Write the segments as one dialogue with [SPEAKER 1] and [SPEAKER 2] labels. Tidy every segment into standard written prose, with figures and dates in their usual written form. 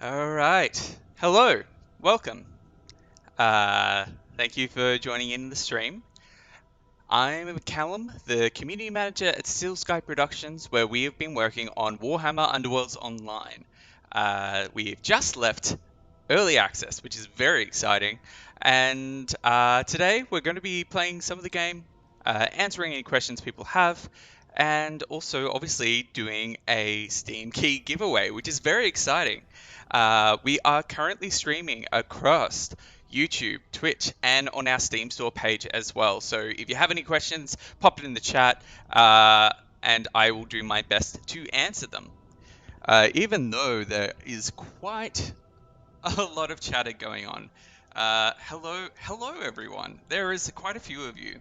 [SPEAKER 1] All right. Hello. Welcome. Uh, Thank you for joining in the stream. I'm Callum, the community manager at Steel Sky Productions, where we have been working on Warhammer Underworlds Online. We've just left early access, which is very exciting. And today we're going to be playing some of the game, answering any questions people have, and also obviously doing a Steam key giveaway, which is very exciting. We are currently streaming across YouTube, Twitch, and on our Steam store page as well. So if you have any questions, pop it in the chat, and I will do my best to answer them. Even though there is quite a lot of chatter going on. Hello everyone. There is quite a few of you,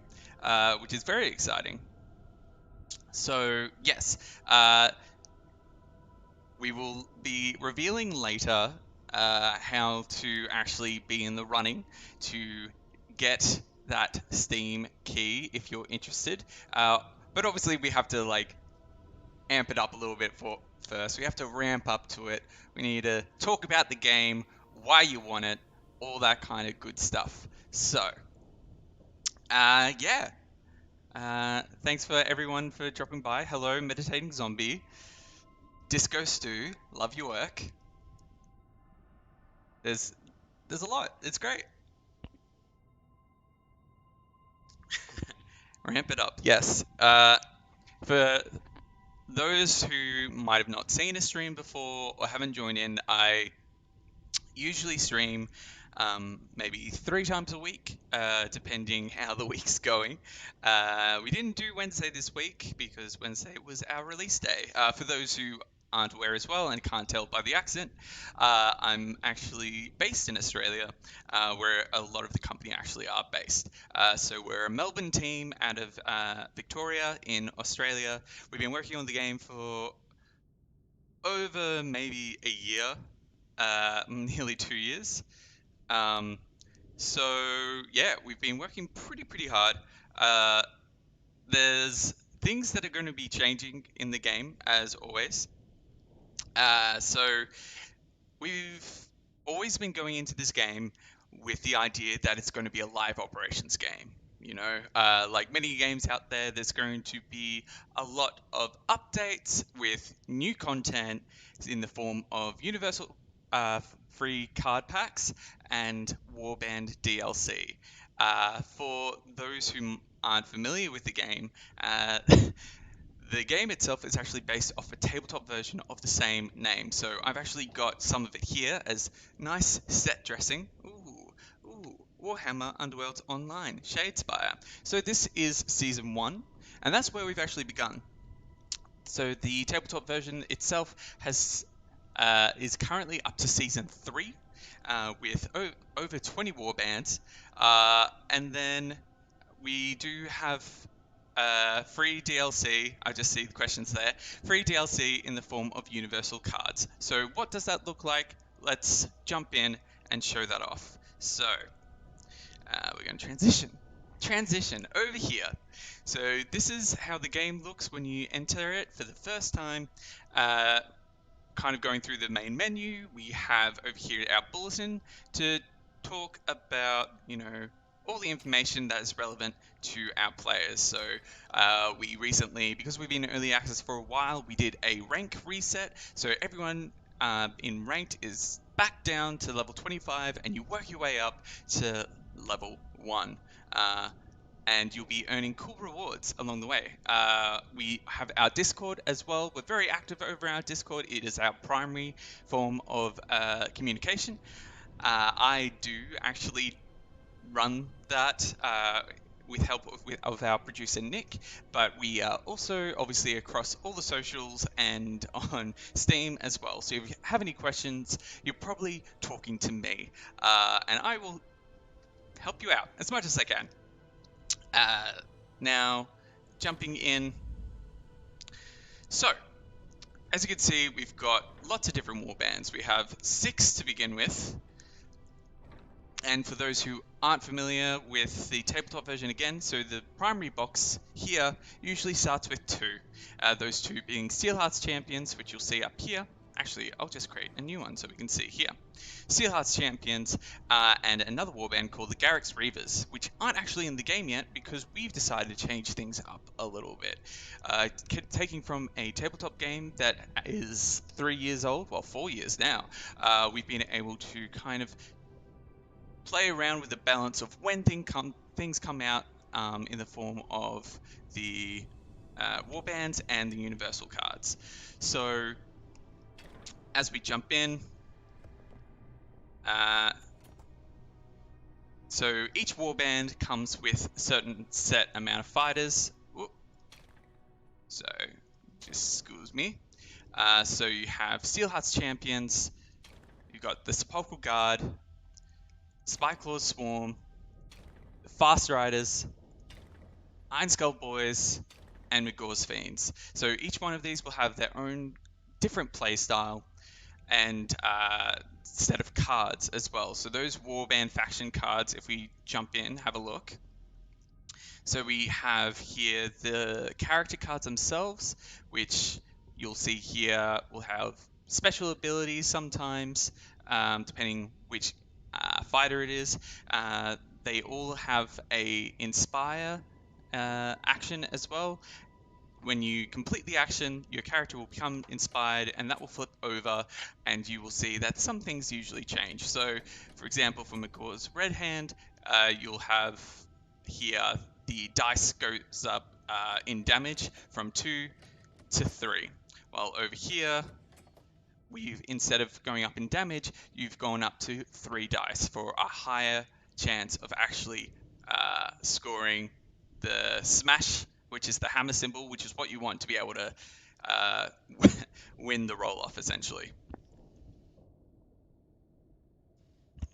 [SPEAKER 1] which is very exciting. So yes, we will be revealing later how to actually be in the running to get that Steam key if you're interested. But obviously we have to amp it up a little bit first. We have to ramp up to it. We need to talk about the game, why you want it, all that kind of good stuff. So, yeah. Thanks for everyone for dropping by. Hello, Meditating Zombie. Disco Stew, love your work. There's a lot. It's great. Ramp it up. Yes. For those who might have not seen a stream before or haven't joined in, I usually stream maybe 3 times a week, depending how the week's going. We didn't do Wednesday this week because Wednesday was our release day. For those who aren't aware as well and can't tell by the accent, I'm actually based in Australia, where a lot of the company actually are based. So we're a Melbourne team out of Victoria in Australia. We've been working on the game for over maybe a year, nearly 2 years. So yeah, we've been working pretty hard. There's things that are going to be changing in the game as always. So we've always been going into this game with the idea that it's going to be a live operations game. You know, like many games out there, there's going to be a lot of updates with new content in the form of universal free card packs and warband DLC. For those who aren't familiar with the game, the game itself is actually based off a tabletop version of the same name. So I've actually got some of it here as nice set dressing. Ooh, Warhammer Underworlds Online, Shadespire. So this is Season 1, and that's where we've actually begun. So the tabletop version itself is currently up to Season 3, with over 20 warbands, and then we do have free DLC. I just see the questions there. Free DLC in the form of universal cards. So what does that look like? Let's jump in and show that off. So we're going to transition over here. So this is how the game looks when you enter it for the first time. Kind of going through the main menu, we have over here our bulletin to talk about, all the information that is relevant to our players. So we recently, because we've been in early access for a while, we did a rank reset. So everyone in ranked is back down to level 25, and you work your way up to level 1. And you'll be earning cool rewards along the way. We have our Discord as well. We're very active over our Discord. It is our primary form of communication. I do actually run that with help of our producer Nick, but we are also obviously across all the socials and on Steam as well. So if you have any questions, you're probably talking to me, and I will help you out as much as I can. Now, jumping in. So, as you can see, we've got lots of different warbands. We have 6 to begin with. And for those who aren't familiar with the tabletop version again, so the primary box here usually starts with 2. Those 2 being Steelheart's Champions, which you'll see up here, actually, I'll just create a new one so we can see here. Steelheart's Champions, and another warband called the Garrick's Reavers, which aren't actually in the game yet because we've decided to change things up a little bit. Taking from a tabletop game that is 3 years old, well, 4 years now, we've been able to kind of play around with the balance of when things come out in the form of the warbands and the universal cards. So as we jump in, so each warband comes with a certain set amount of fighters. Whoop. So just excuse me. So you have Steelheart's Champions, you've got the Sepulchral Guard, Spyclaw's Swarm, the Fast Riders, Iron Skull Boys, and Magor's Fiends. So each one of these will have their own different playstyle and set of cards as well. So those warband faction cards, if we jump in, have a look. So we have here the character cards themselves, which you'll see here will have special abilities sometimes, depending which fighter it is. They all have a inspire action as well. When you complete the action, your character will become inspired, and that will flip over, and you will see that some things usually change. So, for example, for Magor's Red Hand, you'll have here the dice goes up in damage from 2 to 3. While over here, instead of going up in damage, you've gone up to 3 dice for a higher chance of actually scoring the smash, which is the hammer symbol, which is what you want to be able to win the roll-off, essentially.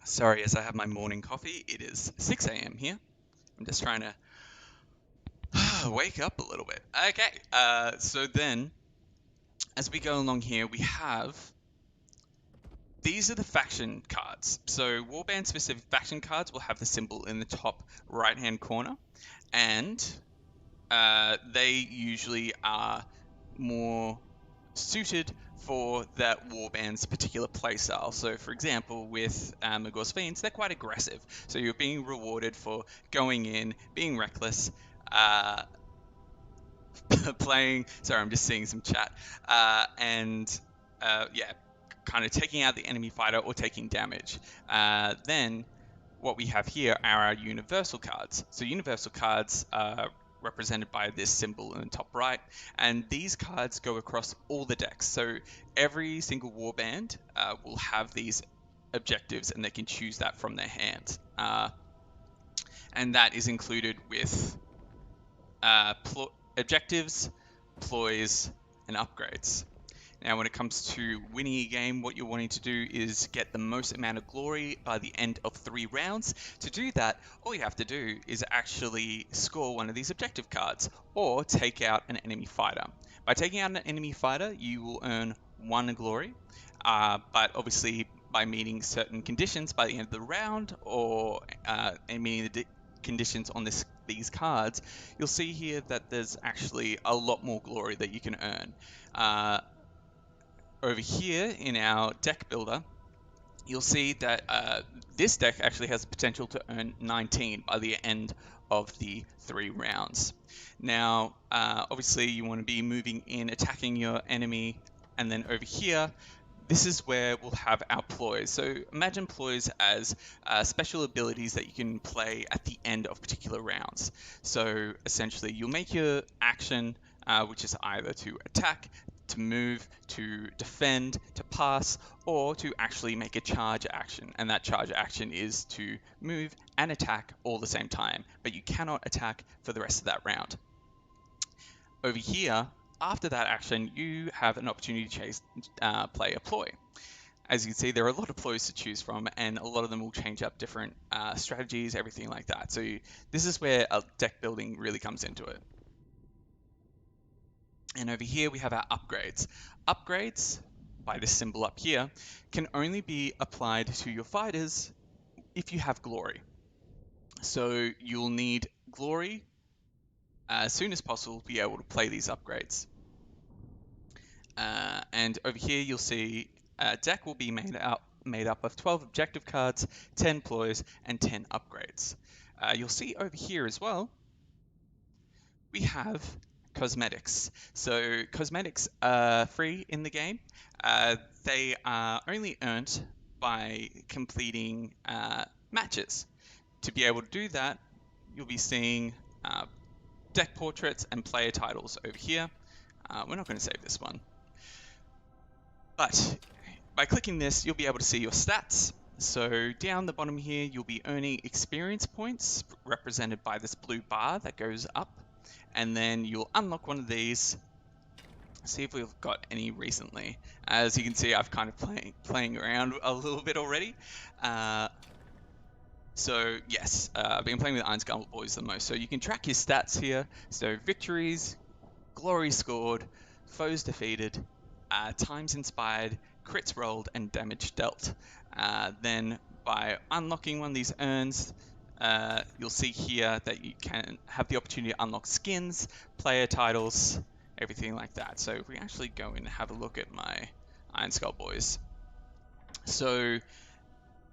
[SPEAKER 1] Sorry, as I have my morning coffee, it is 6 a.m. here. I'm just trying to wake up a little bit. Okay, so then, as we go along here, we have... These are the faction cards. So warband-specific faction cards will have the symbol in the top right-hand corner, and they usually are more suited for that warband's particular playstyle. So, for example, with Magor's Fiends, they're quite aggressive. So you're being rewarded for going in, being reckless, playing... Sorry, I'm just seeing some chat. Yeah, kind of taking out the enemy fighter or taking damage. Then what we have here are our universal cards. So universal cards are represented by this symbol in the top right, and these cards go across all the decks. So every single warband will have these objectives, and they can choose that from their hands. And that is included with objectives, ploys, and upgrades. Now, when it comes to winning a game, what you're wanting to do is get the most amount of glory by the end of 3 rounds. To do that, all you have to do is actually score one of these objective cards, or take out an enemy fighter. By taking out an enemy fighter, you will earn 1 glory, but obviously by meeting certain conditions by the end of the round, or meeting the conditions on these cards, you'll see here that there's actually a lot more glory that you can earn. Over here in our deck builder, you'll see that this deck actually has the potential to earn 19 by the end of the 3 rounds. Now, obviously you want to be moving in, attacking your enemy, and then over here, this is where we'll have our ploys. So imagine ploys as special abilities that you can play at the end of particular rounds. So essentially, you'll make your action, which is either to attack, to move, to defend, to pass, or to actually make a charge action. And that charge action is to move and attack all at the same time, but you cannot attack for the rest of that round. Over here, after that action, you have an opportunity to play a ploy. As you can see, there are a lot of ploys to choose from, and a lot of them will change up different strategies, everything like that. So this is where deck building really comes into it. And over here we have our upgrades. Upgrades, by this symbol up here, can only be applied to your fighters if you have glory. So you'll need glory as soon as possible to be able to play these upgrades. And over here you'll see a deck will be made up of 12 objective cards, 10 ploys, and 10 upgrades. You'll see over here as well, we have cosmetics. So cosmetics are free in the game. They are only earned by completing matches. To be able to do that, you'll be seeing deck portraits and player titles over here. We're not going to save this one. But by clicking this, you'll be able to see your stats. So down the bottom here, you'll be earning experience points represented by this blue bar that goes up. And then you'll unlock one of these. See if we've got any recently. As you can see, I've kind of playing around a little bit already. So yes, I've been playing with Iron Skull Boys the most. So you can track your stats here. So victories, glory scored, foes defeated, times inspired, crits rolled, and damage dealt. Then by unlocking one of these urns, you'll see here that you can have the opportunity to unlock skins, player titles, everything like that. So if we actually go in and have a look at my Iron Skull Boys. So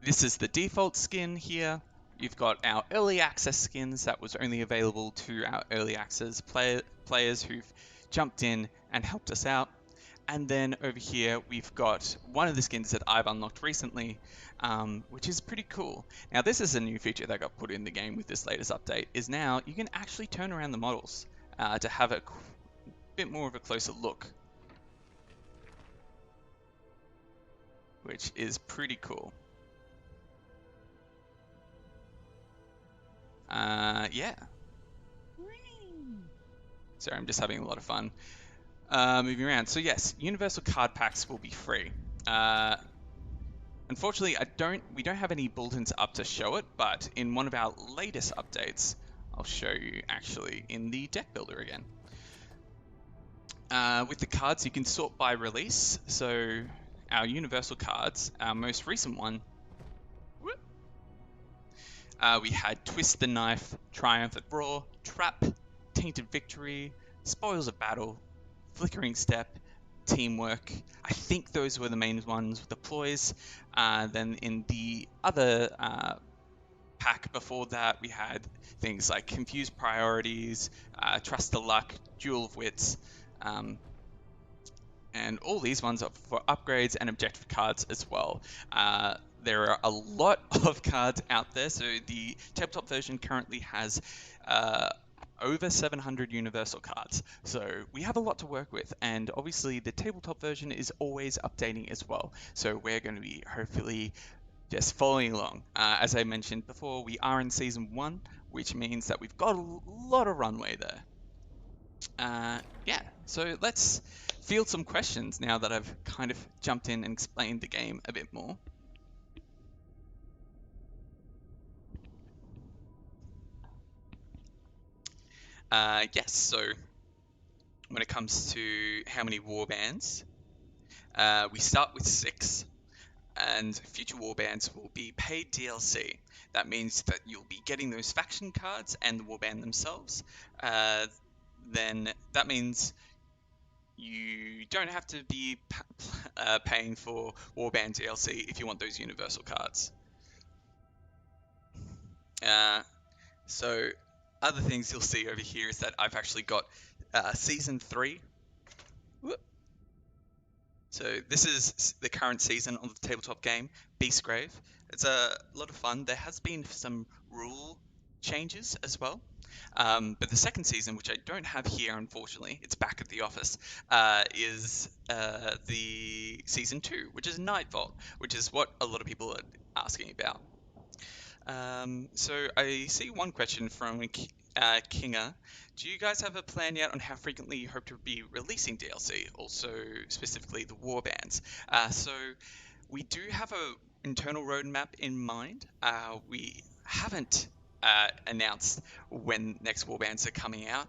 [SPEAKER 1] this is the default skin here. You've got our early access skins that was only available to our early access players who've jumped in and helped us out. And then over here, we've got one of the skins that I've unlocked recently, which is pretty cool. Now, this is a new feature that got put in the game with this latest update, is now you can actually turn around the models to have a bit more of a closer look, which is pretty cool. Yeah. Sorry, I'm just having a lot of fun. Moving around. So yes, universal card packs will be free. Unfortunately, we don't have any bulletins up to show it, but in one of our latest updates, I'll show you actually in the deck builder again. With the cards, you can sort by release. So our universal cards, our most recent one, we had Twist the Knife, Triumph at Raw, Trap, Tainted Victory, Spoils of Battle, Flickering Step, Teamwork. I think those were the main ones with the ploys. Then in the other pack before that, we had things like Confused Priorities, Trust the Luck, Duel of Wits, and all these ones are for upgrades and objective cards as well. There are a lot of cards out there, so the tabletop version currently has over 700 universal cards, so we have a lot to work with, and obviously the tabletop version is always updating as well, so we're going to be hopefully just following along. As I mentioned before, we are in Season 1, which means that we've got a lot of runway there. Yeah, so let's field some questions now that I've kind of jumped in and explained the game a bit more. Yes, so when it comes to how many warbands, we start with 6, and future warbands will be paid DLC. That means that you'll be getting those faction cards and the warband themselves. Then that means you don't have to be paying for warband DLC if you want those universal cards. So other things you'll see over here is that I've actually got Season 3. Whoop. So this is the current season of the tabletop game, Beastgrave. It's a lot of fun. There has been some rule changes as well. But the second season, which I don't have here, unfortunately, it's back at the office, is the Season 2, which is Nightvault, which is what a lot of people are asking about. So I see one question from Kinga. Do you guys have a plan yet on how frequently you hope to be releasing DLC, also specifically the warbands? So we do have an internal roadmap in mind. We haven't announced when next warbands are coming out,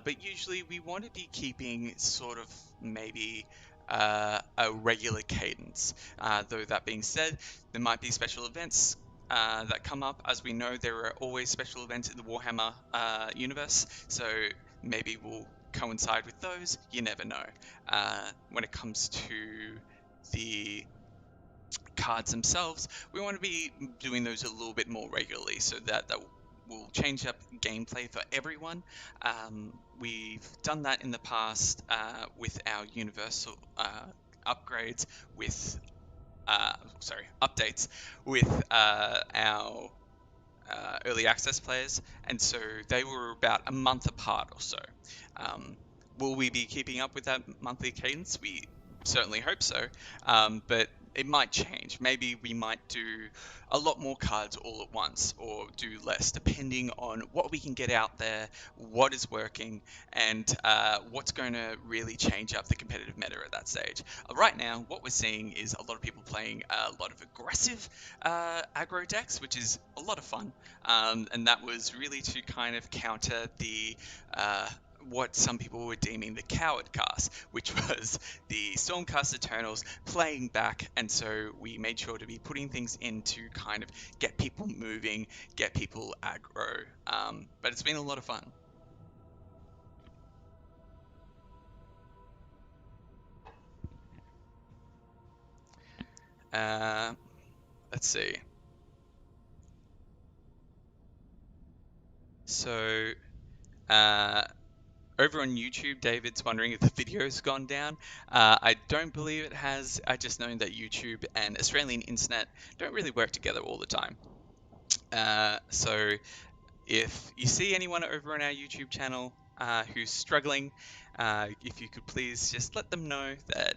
[SPEAKER 1] but usually we want to be keeping sort of maybe a regular cadence. Though that being said, there might be special events that come up. As we know, there are always special events in the Warhammer universe, so maybe we'll coincide with those, you never know. When it comes to the cards themselves, we want to be doing those a little bit more regularly so that will change up gameplay for everyone. We've done that in the past with our universal upgrades with updates with our early access players, and so they were about a month apart or so. Um, will we be keeping up with that monthly cadence? We certainly hope so, but it might change. Maybe we might do a lot more cards all at once, or do less, depending on what we can get out there, what is working, and what's going to really change up the competitive meta at that stage. Right now, what we're seeing is a lot of people playing a lot of aggressive aggro decks, which is a lot of fun, and that was really to kind of counter the what some people were deeming the coward cast, which was the Stormcast Eternals playing back, and so we made sure to be putting things in to kind of get people moving, get people aggro, but it's been a lot of fun. Let's see. So, over on YouTube, David's wondering if the video's gone down. I don't believe it has. I just know that YouTube and Australian internet don't really work together all the time. So if you see anyone over on our YouTube channel who's struggling, if you could please just let them know that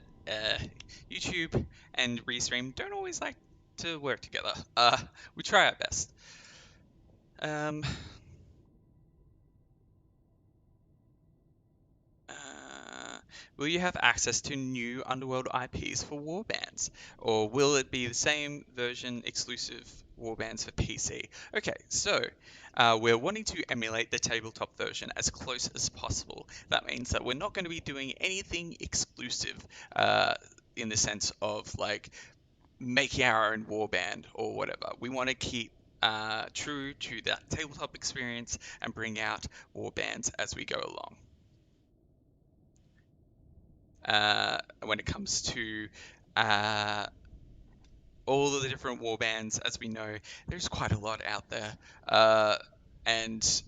[SPEAKER 1] YouTube and Restream don't always like to work together. We try our best. Will you have access to new Underworld IPs for warbands, or will it be the same version exclusive warbands for PC? Okay, so we're wanting to emulate the tabletop version as close as possible. That means that we're not going to be doing anything exclusive in the sense of like making our own warband or whatever. We want to keep true to that tabletop experience and bring out warbands as we go along. When it comes to all of the different warbands, as we know, there's quite a lot out there. And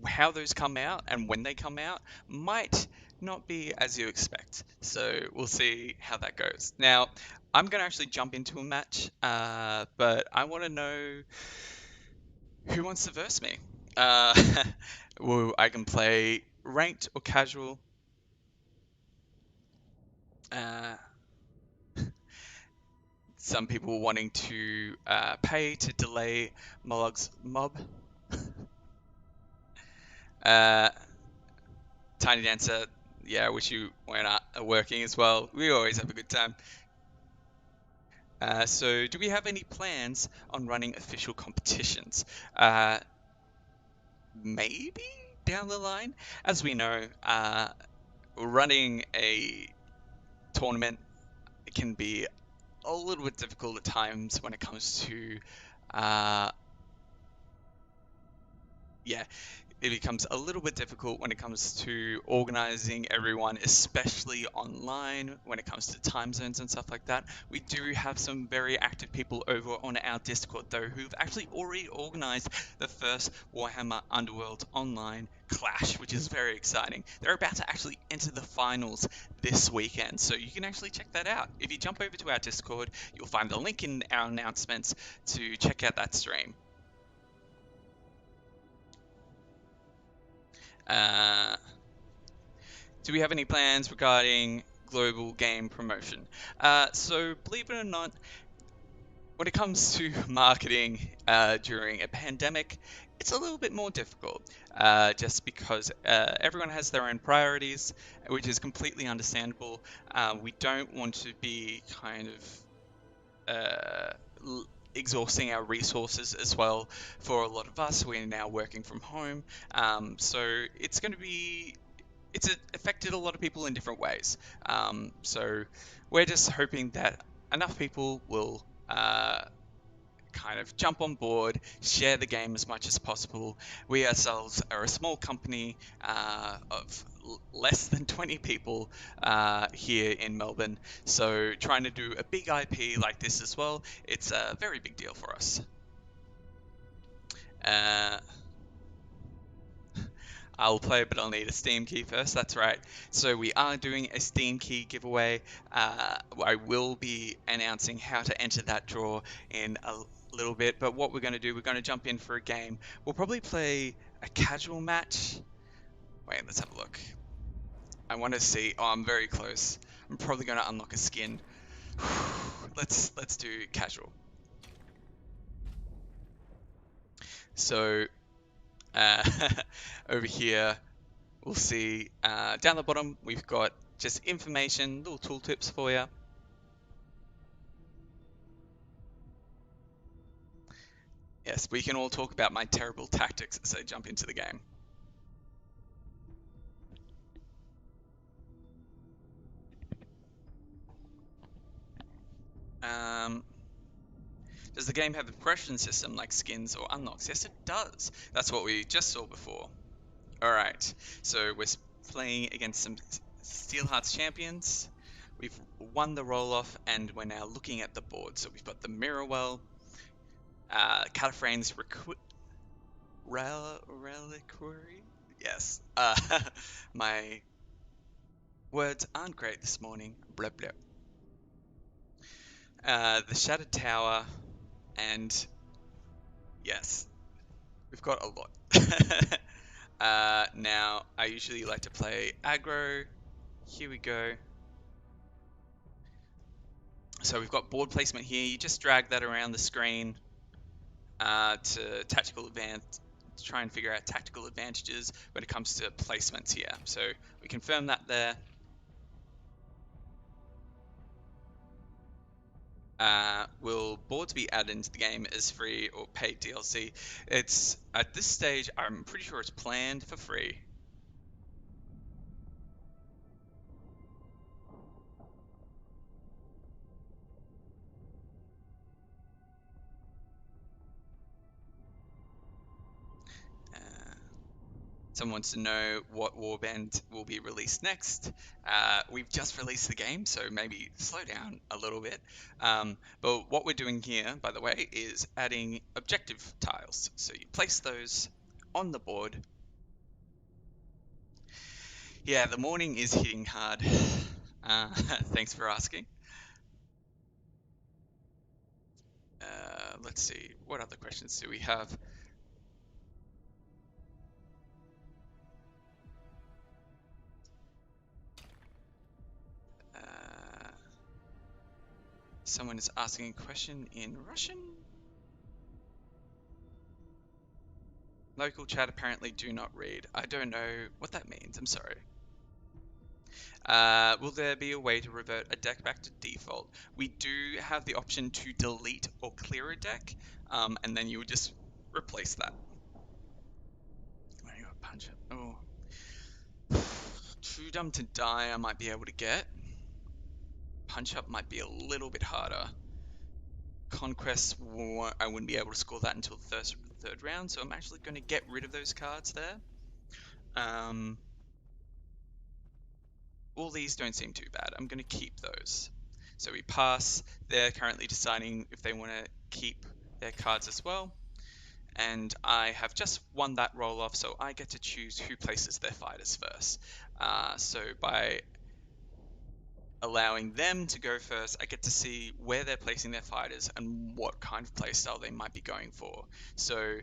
[SPEAKER 1] how those come out and when they come out might not be as you expect. So we'll see how that goes. Now, I'm going to actually jump into a match, but I want to know who wants to verse me. Well, I can play ranked or casual. Some people wanting to pay to delay Mollog's mob. Tiny Dancer, yeah, I wish you weren't working as well. We always have a good time. So, do we have any plans on running official competitions? Maybe down the line. As we know, running a tournament can be a little bit difficult at times when it comes to yeah, it becomes a little bit difficult when it comes to organizing everyone, especially online when it comes to time zones and stuff like that. We do have some very active people over on our Discord though who've actually already organized the first Warhammer Underworlds online clash, which is very exciting. They're about to actually enter the finals this weekend, so you can actually check that out. If you jump over to our Discord, you'll find the link in our announcements to check out that stream. Do we have any plans regarding global game promotion? So, believe it or not, when it comes to marketing during a pandemic, it's a little bit more difficult, just because everyone has their own priorities, which is completely understandable. We don't want to be kind of exhausting our resources as well. For a lot of us, we're now working from home, so it's going to be affected a lot of people in different ways. So we're just hoping that enough people will kind of jump on board, share the game as much as possible. We ourselves are a small company of less than 20 people here in Melbourne, so trying to do a big IP like this as well, it's a very big deal for us. I'll play, but I'll need a Steam key first. That's right. So we are doing a Steam key giveaway. I will be announcing how to enter that draw in a little bit. But what we're going to do, we're going to jump in for a game. We'll probably play a casual match. Wait, let's have a look. I want to see. Oh, I'm very close. I'm probably going to unlock a skin. Let's do casual. So over here, we'll see down the bottom, we've got just information, little tooltips for you. Yes, we can all talk about my terrible tactics as I jump into the game. Does the game have a progression system like skins or unlocks? Yes, it does. That's what we just saw before. Alright, so we're playing against some Steelheart's champions. We've won the roll-off, and we're now looking at the board. So we've got the Mirrorwell, Cataphragm's Reliquary? Yes. My words aren't great this morning. Blah, blah. The Shattered Tower, and yes, we've got a lot. Now, I usually like to play aggro. Here we go. So we've got board placement here. You just drag that around the screen to tactical advance, to try and figure out tactical advantages when it comes to placements here. So we confirm that there. Will boards be added into the game as free or paid DLC? It's at this stage, I'm pretty sure it's planned for free. Someone wants to know what warband will be released next. We've just released the game, so maybe slow down a little bit. But what we're doing here, by the way, is adding objective tiles. So you place those on the board. Yeah, the morning is hitting hard. Thanks for asking. Let's see, what other questions do we have? Someone is asking a question in Russian. Local chat apparently do not read. I don't know what that means. I'm sorry. Will there be a way to revert a deck back to default? We do have the option to delete or clear a deck, and then you would just replace that. You got punch it. Oh, Too Dumb to Die I might be able to get. Punch Up might be a little bit harder. Conquest, I wouldn't be able to score that until the third round, so I'm actually going to get rid of those cards there. All these don't seem too bad. I'm going to keep those. So we pass. They're currently deciding if they want to keep their cards as well. And I have just won that roll-off, so I get to choose who places their fighters first. So by allowing them to go first, I get to see where they're placing their fighters and what kind of playstyle they might be going for. So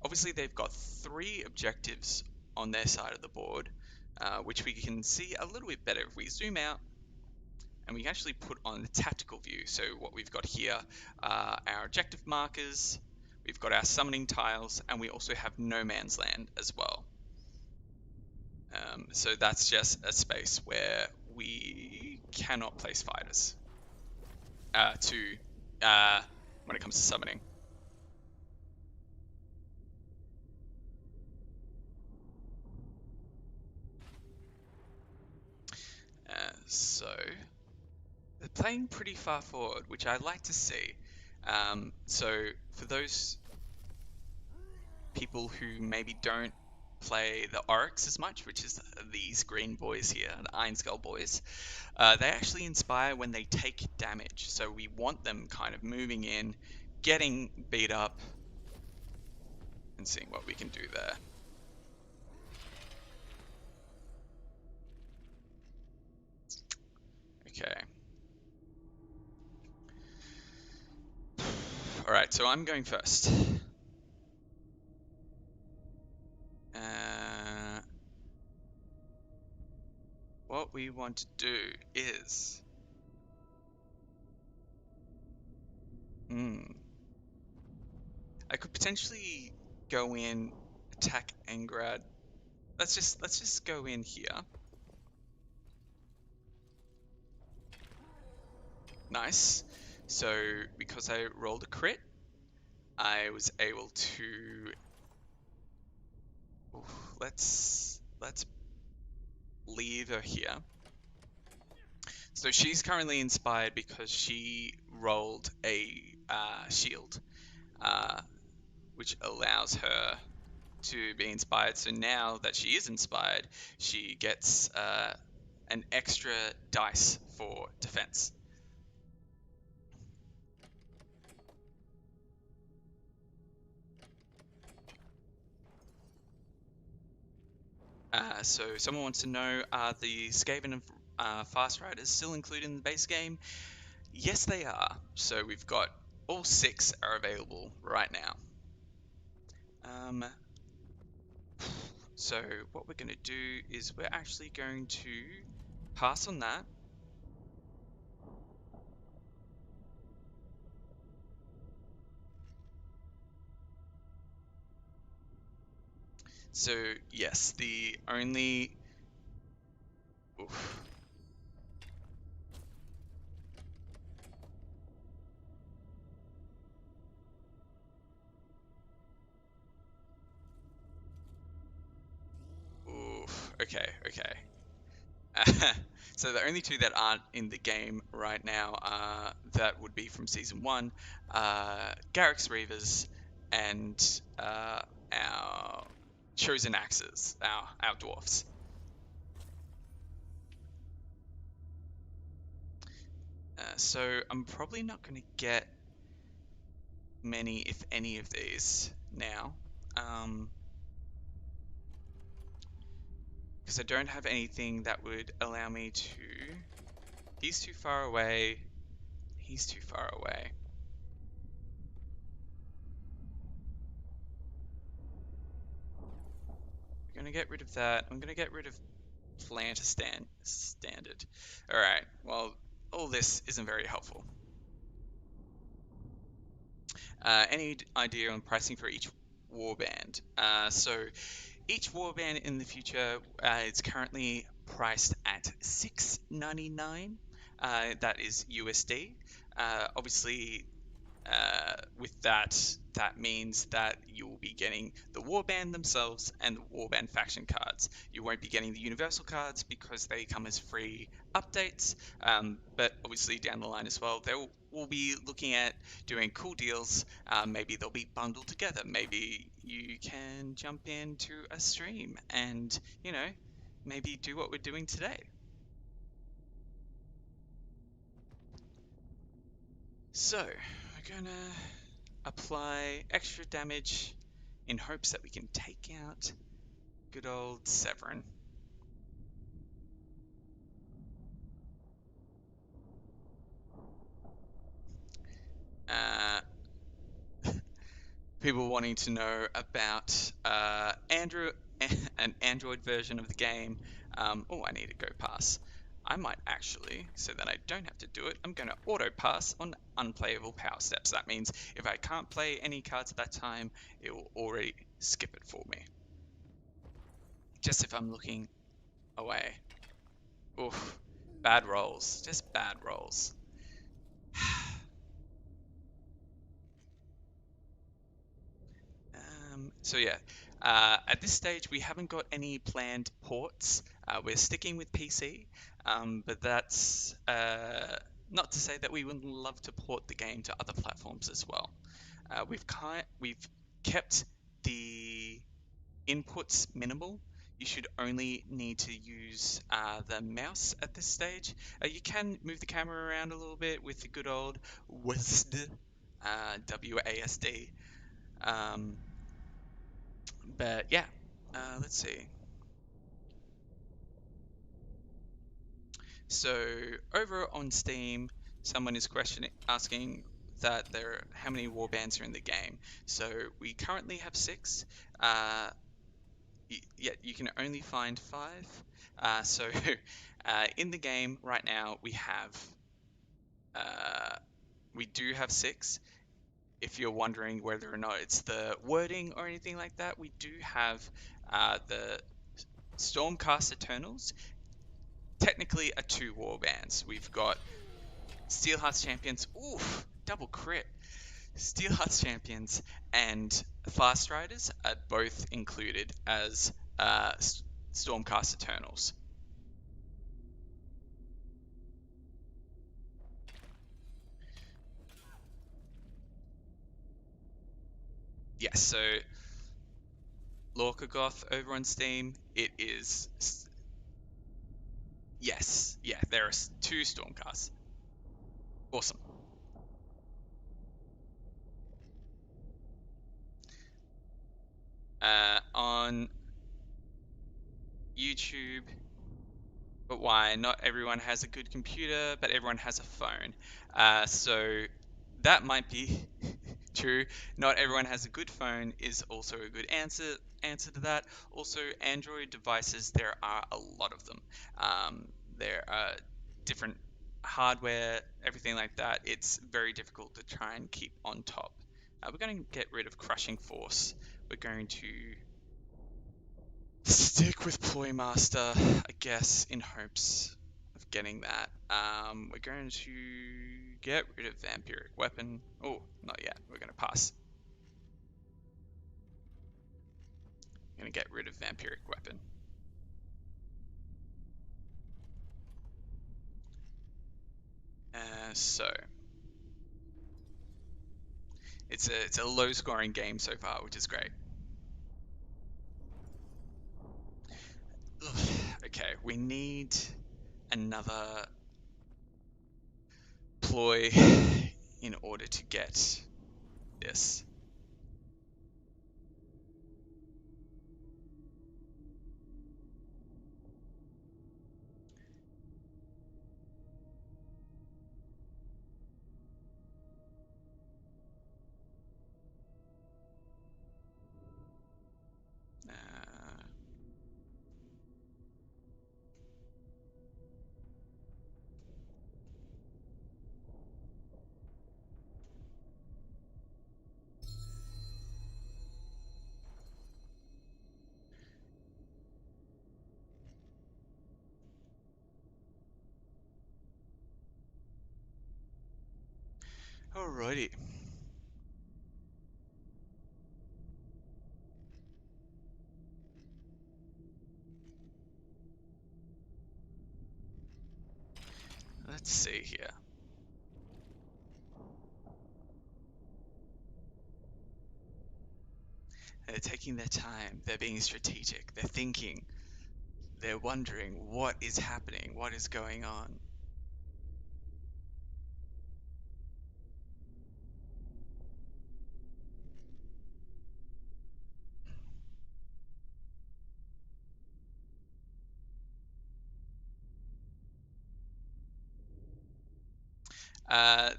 [SPEAKER 1] obviously they've got 3 objectives on their side of the board, which we can see a little bit better if we zoom out and we actually put on the tactical view. So what we've got here are our objective markers, we've got our summoning tiles, and we also have no man's land as well. So that's just a space where we cannot place fighters when it comes to summoning. So they're playing pretty far forward, which I like to see. So for those people who maybe don't play the Oryx as much, which is these green boys here, the Iron Skull boys, they actually inspire when they take damage. So we want them kind of moving in, getting beat up, and seeing what we can do there. Okay. Alright, so I'm going first. What we want to do is... I could potentially go in, attack Angrad. Let's just go in here. Nice. So because I rolled a crit, I was able to... Let's leave her here. So she's currently inspired because she rolled a shield, which allows her to be inspired. So now that she is inspired, she gets an extra dice for defense. So someone wants to know, are the Skaven and Fast Riders still included in the base game? Yes, they are. So we've got all 6 are available right now. So what we're going to do is we're actually going to pass on that. So yes, the only... Oof. Oof. Okay. So the only 2 that aren't in the game right now that would be from Season 1, Garrick's Reavers and our Chosen Axes, our Dwarfs. So I'm probably not going to get many, if any, of these now. Because I don't have anything that would allow me to... He's too far away. He's too far away. I'm going to get rid of that. I'm going to get rid of Planter Standard. Alright, well, all this isn't very helpful. Any idea on pricing for each warband? So each warband in the future is currently priced at $6.99. That is USD. Obviously, with that means that you will be getting the warband themselves and the warband faction cards. You won't be getting the universal cards because they come as free updates, but obviously down the line as well, we'll be looking at doing cool deals. Maybe they'll be bundled together. Maybe you can jump into a stream and, you know, maybe do what we're doing today. So, we're gonna apply extra damage in hopes that we can take out good old Severin. People wanting to know about an Android version of the game. Oh, I need to go pass. I might actually, so that I don't have to do it, I'm going to auto pass on unplayable power steps. That means if I can't play any cards at that time, it will already skip it for me. Just if I'm looking away. Oof, bad rolls, just bad rolls. So yeah, at this stage we haven't got any planned ports. We're sticking with PC, but that's not to say that we wouldn't love to port the game to other platforms as well. We've kept the inputs minimal. You should only need to use the mouse at this stage. You can move the camera around a little bit with the good old WASD, WASD. But yeah, let's see. So over on Steam, someone is asking that how many warbands are in the game. So we currently have 6. Yet you can only find 5. So in the game right now we do have 6. If you're wondering whether or not it's the wording or anything like that, we do have the Stormcast Eternals. Technically are 2 warbands. We've got Steelheart's Champions. Oof, double crit. Steelheart's Champions and Fast Riders are both included as Stormcast Eternals. Yes, so Lorca Goth over on Steam, it is... Yes, yeah, there are 2 Stormcasts. Awesome. On YouTube, but why? Not everyone has a good computer, but everyone has a phone. So that might be true. Not everyone has a good phone is also a good answer to that. Also, Android devices, there are a lot of them. There are different hardware, everything like that. It's very difficult to try and keep on top. We're going to get rid of Crushing Force. We're going to stick with Ploymaster, I guess, in hopes of getting that. We're going to get rid of Vampiric Weapon. Oh, not yet. We're going to pass. I'm going to get rid of Vampiric Weapon. So it's a low scoring game so far, which is great. Ugh, okay, we need another ploy in order to get this. Alrighty. Let's see here. They're taking their time. They're being strategic. They're thinking. They're wondering what is happening, what is going on.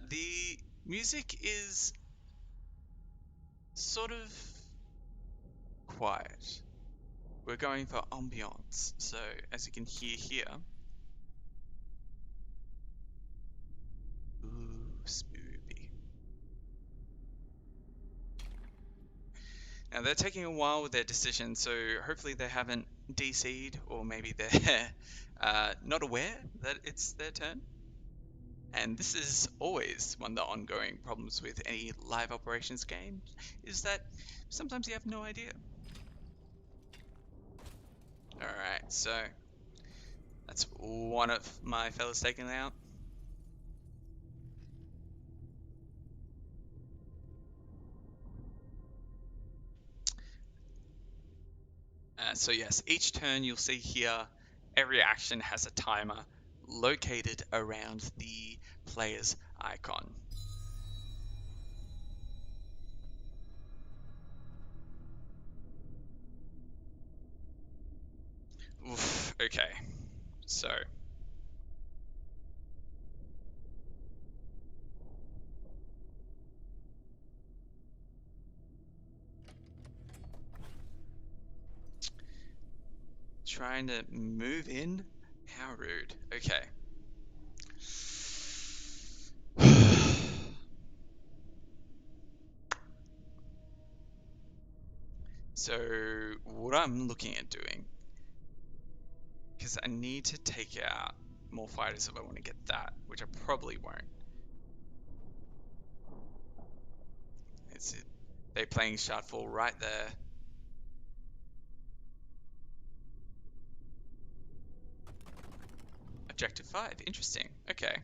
[SPEAKER 1] The music is sort of quiet. We're going for ambiance, so as you can hear here. Ooh, spoopy. Now they're taking a while with their decision, so hopefully they haven't DC'd, or maybe they're not aware that it's their turn. And this is always one of the ongoing problems with any live operations game, is that sometimes you have no idea. Alright, so that's one of my fellas taken out. So yes, each turn you'll see here, every action has a timer located around the player's icon. Oof, okay, so trying to move in. How rude. Okay. So what I'm looking at doing, because I need to take out more fighters if I want to get that, which I probably won't. It's it. They're playing Shardfall right there. Objective 5, interesting. Okay.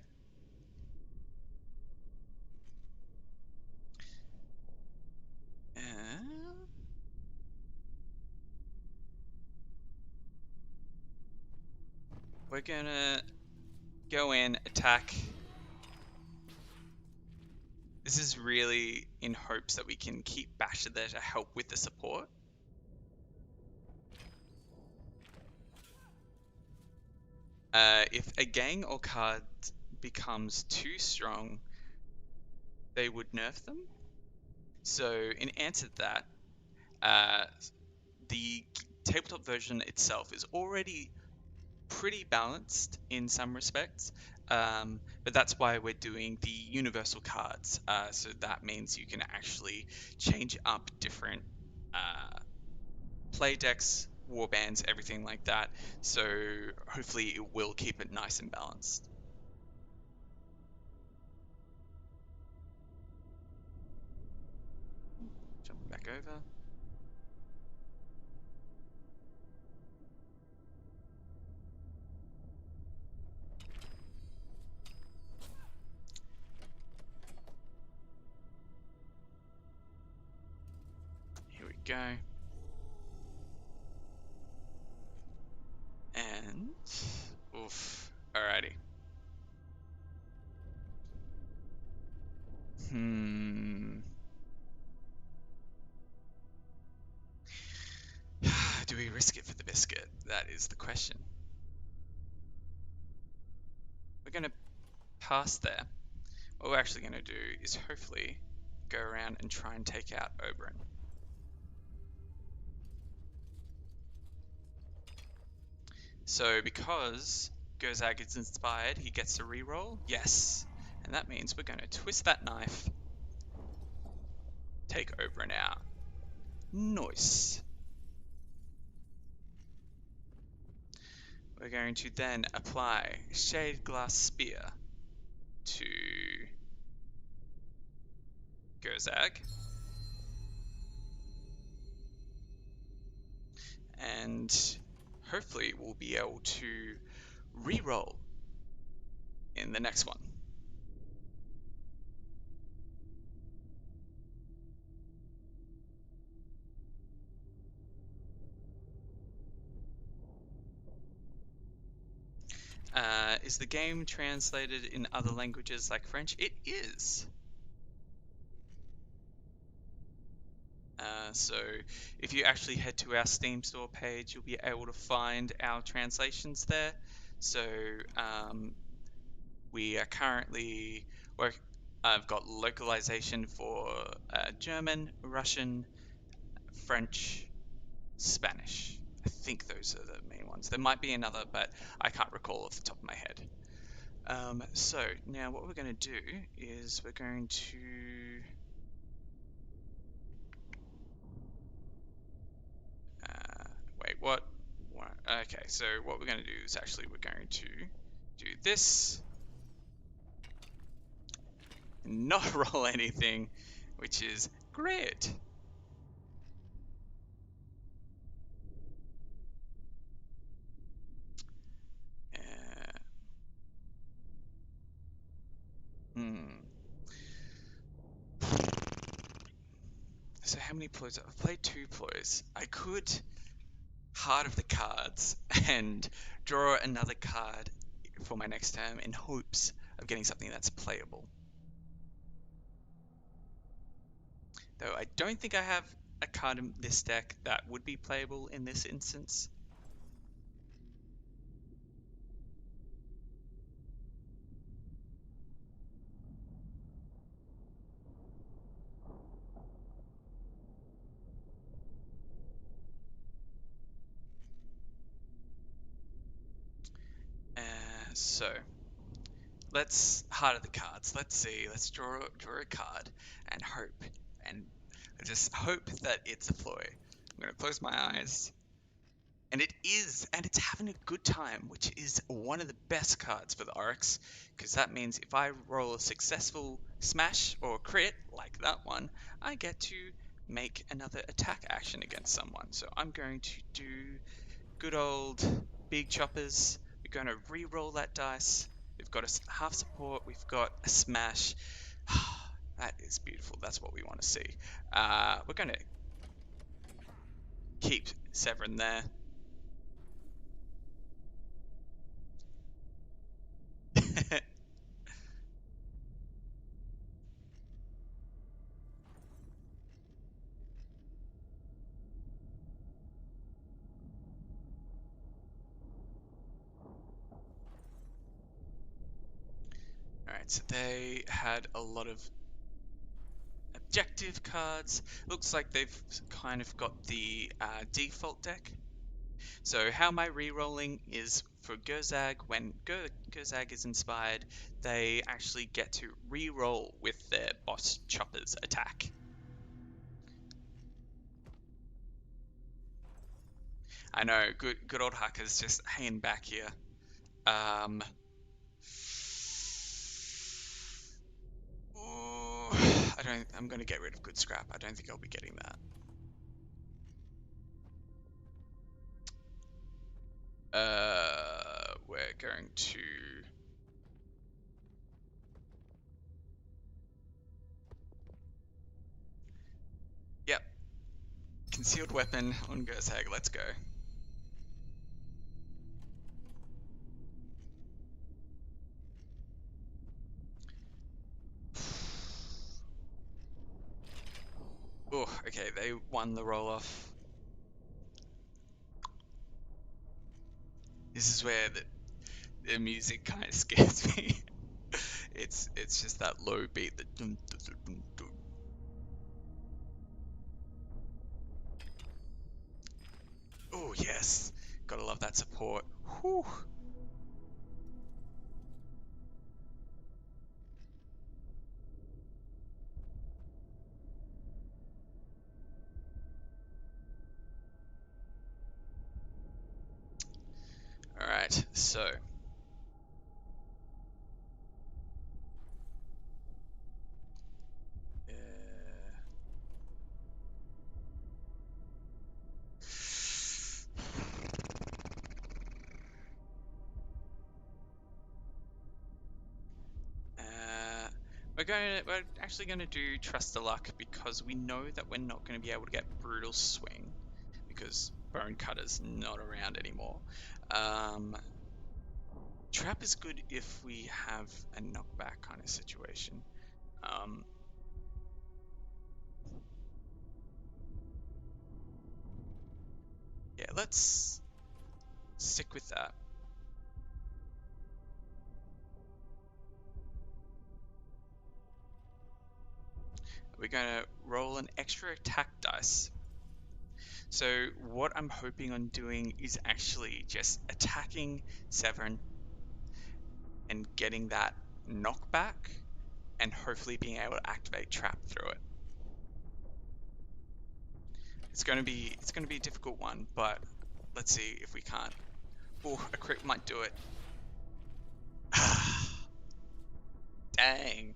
[SPEAKER 1] We're gonna go in, attack. This is really in hopes that we can keep Basher there to help with the support. If a gang or card becomes too strong, they would nerf them. So in answer to that, the tabletop version itself is already pretty balanced in some respects, but that's why we're doing the universal cards. So that means you can actually change up different play decks, warbands, everything like that. So hopefully it will keep it nice and balanced. Jump back over. Here we go. And oof, alrighty. Do we risk it for the biscuit? That is the question. We're going to pass there. What we're actually going to do is hopefully go around and try and take out Oberyn. So because Gozag is inspired, he gets a reroll. Yes. And that means we're going to twist that knife, take Oberyn out. Nice. We're going to then apply Shade Glass Spear to Gozag. And hopefully we'll be able to re-roll in the next one. Is the game translated in other languages like French? It is. So if you actually head to our Steam store page, you'll be able to find our translations there. So we are currently I've got localization for German, Russian, French, Spanish. I think those are the main ones. There might be another, but I can't recall off the top of my head. So now what we're going to do is we're going to wait, what? Okay, so what we're going to do is actually we're going to do this, not roll anything, which is great. So how many ploys? I've played 2 ploys. I could Heart of the Cards and draw another card for my next turn in hopes of getting something that's playable. Though I don't think I have a card in this deck that would be playable in this instance. So let's Heart of the Cards. Let's see. Let's draw a card and hope, and just hope that it's a ploy. I'm gonna close my eyes, and it is, and it's having a good time, which is one of the best cards for the Oryx, because that means if I roll a successful smash or crit like that one, I get to make another attack action against someone. So I'm going to do good old big choppers. We're going to re-roll that dice. We've got a half support. We've got a smash. That is beautiful. That's what we want to see. We're going to keep Severin there. Alright, so they had a lot of objective cards. Looks like they've kind of got the default deck. So how my re-rolling is for Gerzag, when Gerzag is inspired, they actually get to re-roll with their boss chopper's attack. I know, good old Hucker's just hanging back here. I'm going to get rid of good scrap. I don't think I'll be getting that. We're going to... Yep. Concealed weapon on Gerzag. Let's go. Oh, okay, they won the roll-off. This is where the music kind of scares me. It's just that low beat, the dun, dun, dun, dun, dun. Oh yes, gotta love that support. Whew. All right, so we're actually gonna do Trust the Luck because we know that we're not going to be able to get Brutal Swing because Bone Cutter's not around anymore. Trap is good if we have a knockback kind of situation. Yeah, let's stick with that. We're going to roll an extra attack dice. So what I'm hoping on doing is actually just attacking Severin and getting that knockback and hopefully being able to activate Trap through it. It's going to be a difficult one, but let's see if we can't. Oh, a crit might do it. Dang.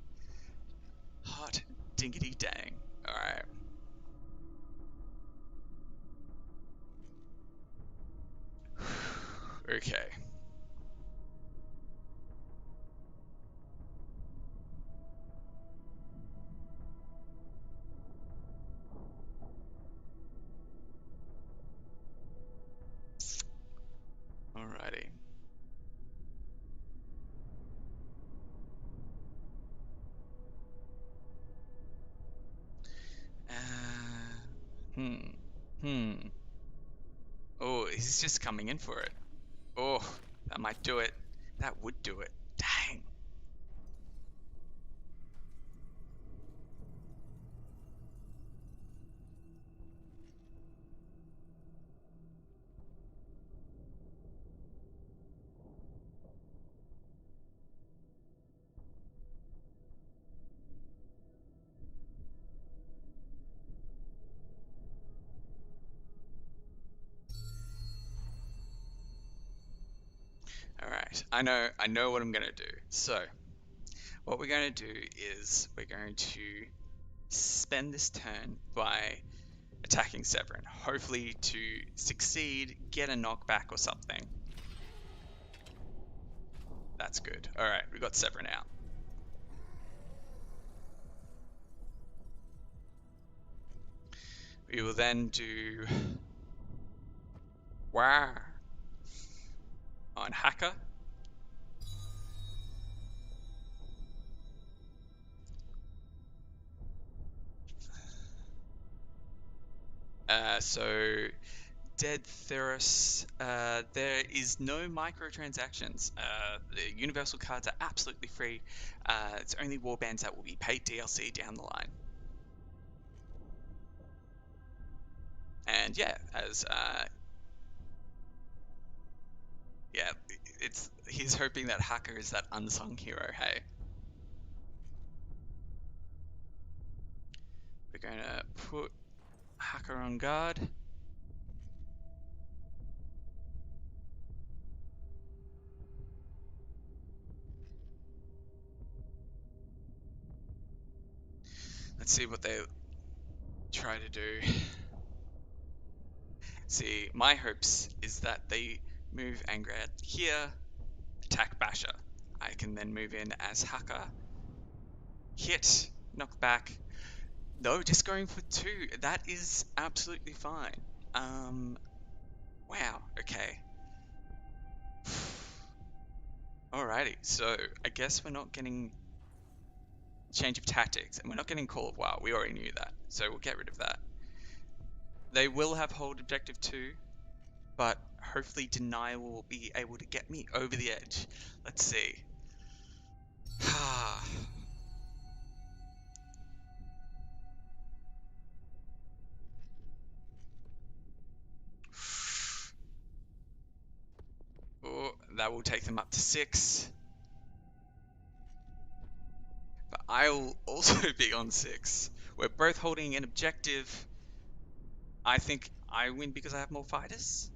[SPEAKER 1] Hot diggity dang. Alright. Okay. Hmm. Oh, he's just coming in for it. Oh, that might do it. That would do it. Dang. All right. I know what I'm going to do. So, what we're going to do is we're going to spend this turn by attacking Severin, hopefully to succeed, get a knockback or something. That's good. All right, we got Severin out. We will then do War on Hacker. So Dead Theros, there is no microtransactions. The universal cards are absolutely free. It's only warbands that will be paid DLC down the line. And yeah, as yeah, he's hoping that Hacker is that unsung hero. Hey, we're gonna put Hacker on guard. Let's see what they try to do. See, my hopes is that they move Angrat here, attack Basher. I can then move in as Hacker, hit, knock back. No, just going for 2. That is absolutely fine. Wow, okay. Alrighty, so I guess we're not getting change of tactics, and we're not getting Call of Wow. We already knew that, so we'll get rid of that. They will have hold objective 2, but hopefully denial will be able to get me over the edge. Let's see. Oh, that will take them up to 6. But I'll also be on 6. We're both holding an objective. I think I win because I have more fighters?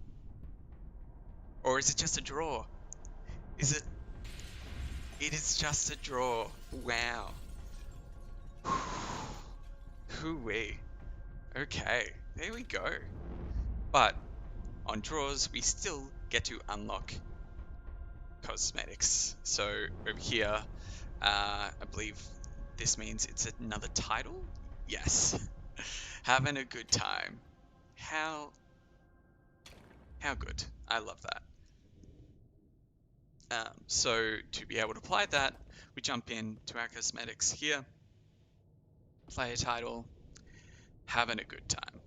[SPEAKER 1] Or is it just a draw? Is it? It is just a draw. Wow. Hoo-wee. Okay, there we go. But on draws, we still get to unlock cosmetics. So over here, I believe this means it's another title? Yes. Having a good time. How good. I love that. So to be able to apply that, we jump in to our cosmetics here, player title, having a good time.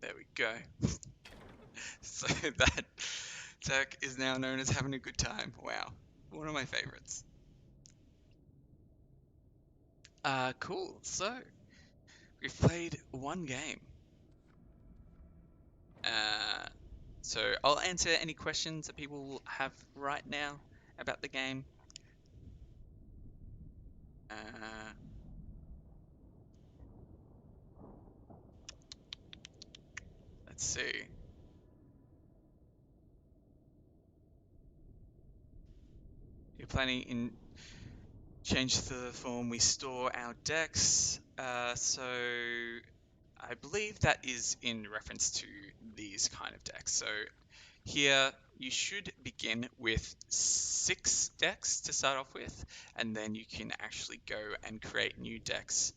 [SPEAKER 1] There we go. So that tech is now known as having a good time. Wow, one of my favorites. Cool. So we've played one game. So I'll answer any questions that people have right now about the game. Let's see. You're planning in change the form we store our decks. So I believe that is in reference to these kind of decks. So here you should begin with 6 decks to start off with, and then you can actually go and create new decks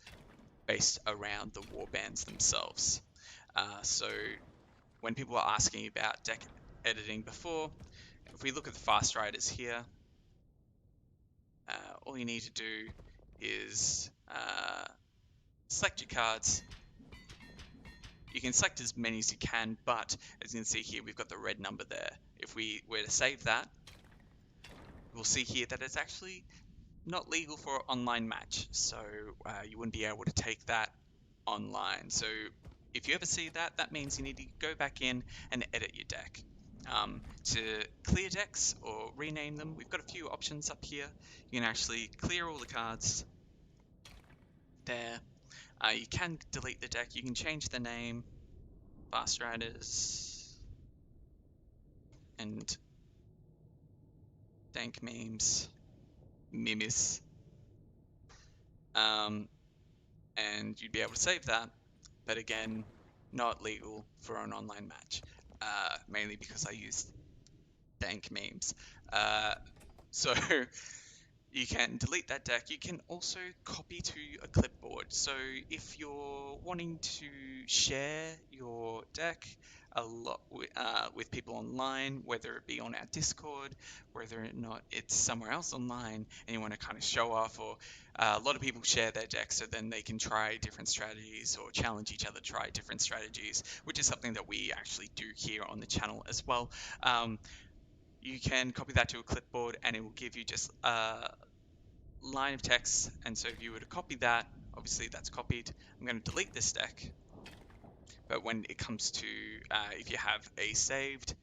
[SPEAKER 1] based around the warbands themselves. So when people are asking about deck editing before, if we look at the fast riders here, all you need to do is select your cards. You can select as many as you can, but as you can see here, we've got the red number there. If we were to save that, we'll see here that it's actually not legal for an online match, so you wouldn't be able to take that online. So if you ever see that, that means you need to go back in and edit your deck. To clear decks or rename them, we've got a few options up here. You can actually clear all the cards there. You can delete the deck, you can change the name, Fast Riders, and Dank Memes, Mimis, and you'd be able to save that, but again, not legal for an online match, mainly because I use Dank Memes. So you can delete that deck. You can also copy to a clipboard. So if you're wanting to share your deck a lot with people online, whether it be on our Discord, whether or not it's somewhere else online, and you want to kind of show off, or a lot of people share their decks so then they can try different strategies or challenge each other to try different strategies, which is something that we actually do here on the channel as well. You can copy that to a clipboard and it will give you just line of text, and so if you were to copy that, obviously that's copied. I'm going to delete this deck, but when it comes to if you have a saved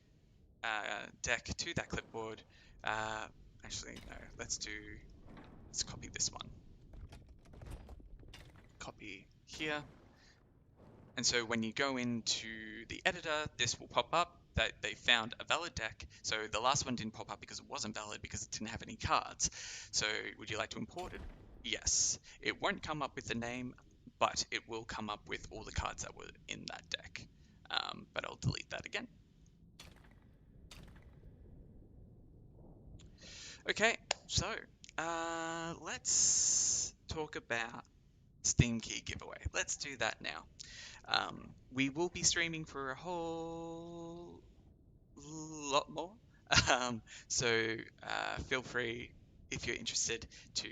[SPEAKER 1] deck to that clipboard, actually no, let's copy this one, copy here, and so when you go into the editor, this will pop up that they found a valid deck. So the last one didn't pop up because it wasn't valid because it didn't have any cards. So would you like to import it? Yes. It won't come up with the name, but it will come up with all the cards that were in that deck. But I'll delete that again. Okay, so let's talk about Steam Key giveaway. Let's do that now. We will be streaming for a whole lot more. So feel free, if you're interested, to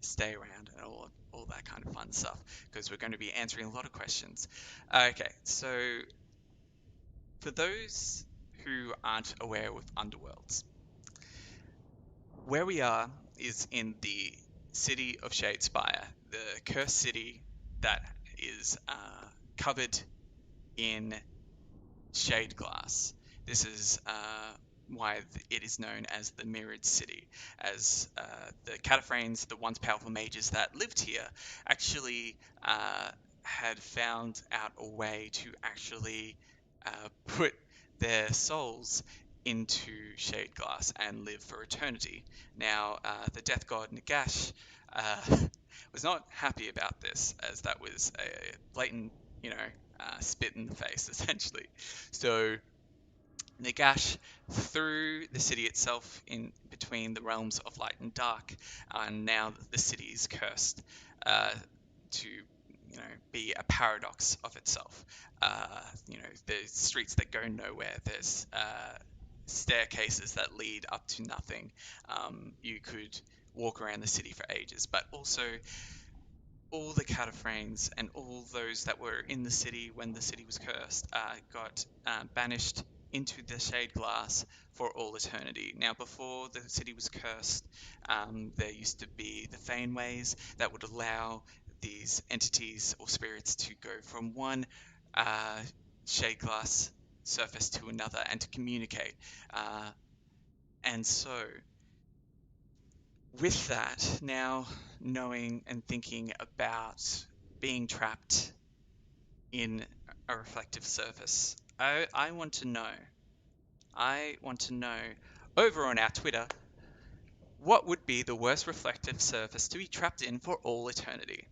[SPEAKER 1] stay around and all that kind of fun stuff, because we're going to be answering a lot of questions. Okay, so for those who aren't aware with Underworlds, where we are is in the city of Shadespire, the cursed city that is covered in shade glass. This is why it is known as the Mirrored City, as the Cataphragms, the once powerful mages that lived here, actually had found out a way to actually put their souls into shade glass and live for eternity. Now, the death god Nagash was not happy about this, as that was a blatant, spit in the face, essentially. So Nagash threw the city itself in between the realms of light and dark, and now the city is cursed to, be a paradox of itself. There's streets that go nowhere. There's staircases that lead up to nothing. You could walk around the city for ages, but also all the Cataphragms and all those that were in the city when the city was cursed got banished into the shade glass for all eternity. Now, before the city was cursed, there used to be the Faneways that would allow these entities or spirits to go from one shade glass surface to another and to communicate. And so, with that, now knowing and thinking about being trapped in a reflective surface, I want to know over on our Twitter, what would be the worst reflective surface to be trapped in for all eternity?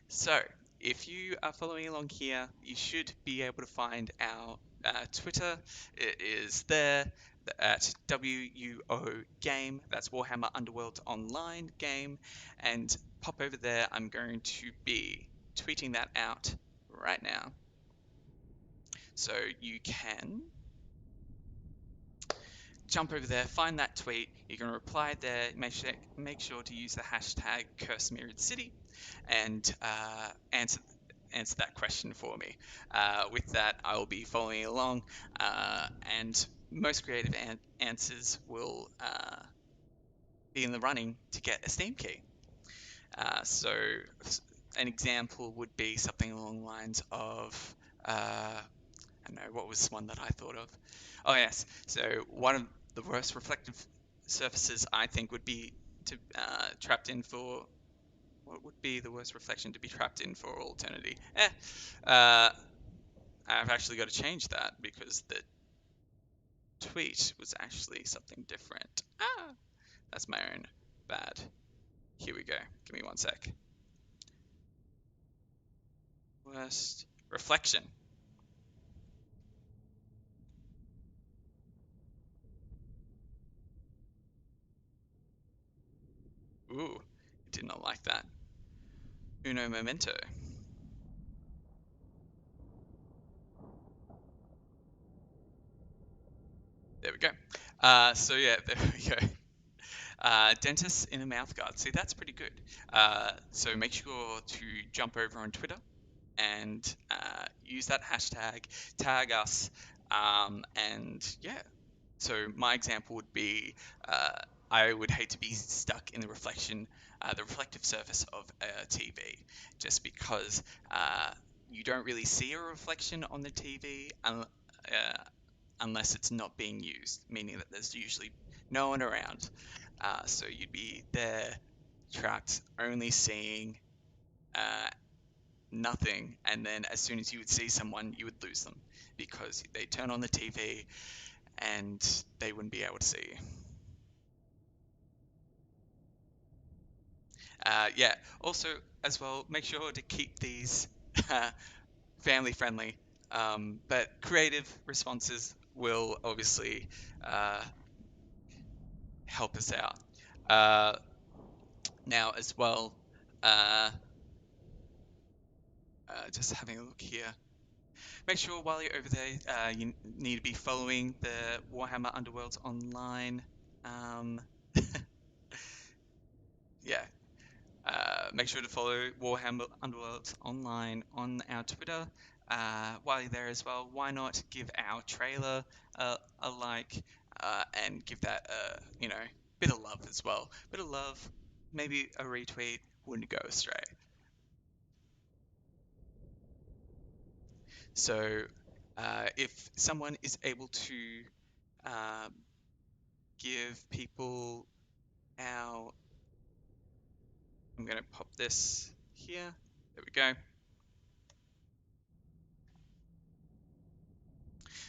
[SPEAKER 1] So, if you are following along here, you should be able to find our Twitter. It is there at WUO Game. That's Warhammer Underworlds Online Game. And pop over there. I'm going to be tweeting that out right now. So you can jump over there, find that tweet. You can reply there. Make sure to use the hashtag #CurseMirroredCity and answer that question for me. With that, I will be following along, and most creative answers will be in the running to get a Steam key. So an example would be something along the lines of, I don't know, what was one that I thought of? Oh yes, so one of the worst reflective surfaces I think would be to trapped in for, what would be the worst reflection to be trapped in for all eternity? I've actually got to change that because the tweet was actually something different. That's my own bad. Here we go. Give me one sec. Worst reflection. Ooh, did not like that. Uno momento. There we go. So yeah, there we go. Dentist in a mouth guard. See, that's pretty good. So make sure to jump over on Twitter and use that hashtag, tag us, and yeah. So my example would be, I would hate to be stuck in the reflective surface of a TV, just because you don't really see a reflection on the TV unless it's not being used, meaning that there's usually no one around. So you'd be there, trapped, only seeing uh, nothing, and then as soon as you would see someone, you would lose them because they turn on the TV and they wouldn't be able to see you. Yeah, also, as well, make sure to keep these family friendly, but creative responses will obviously help us out. Now, as well, uh, just having a look here. Make sure while you're over there, you need to be following the Warhammer Underworlds online. Yeah, make sure to follow Warhammer Underworlds online on our Twitter. While you're there as well, why not give our trailer a like and give that bit of love as well. Bit of love, maybe a retweet wouldn't go astray. So if someone is able to um, give people our, I'm going to pop this here. There we go.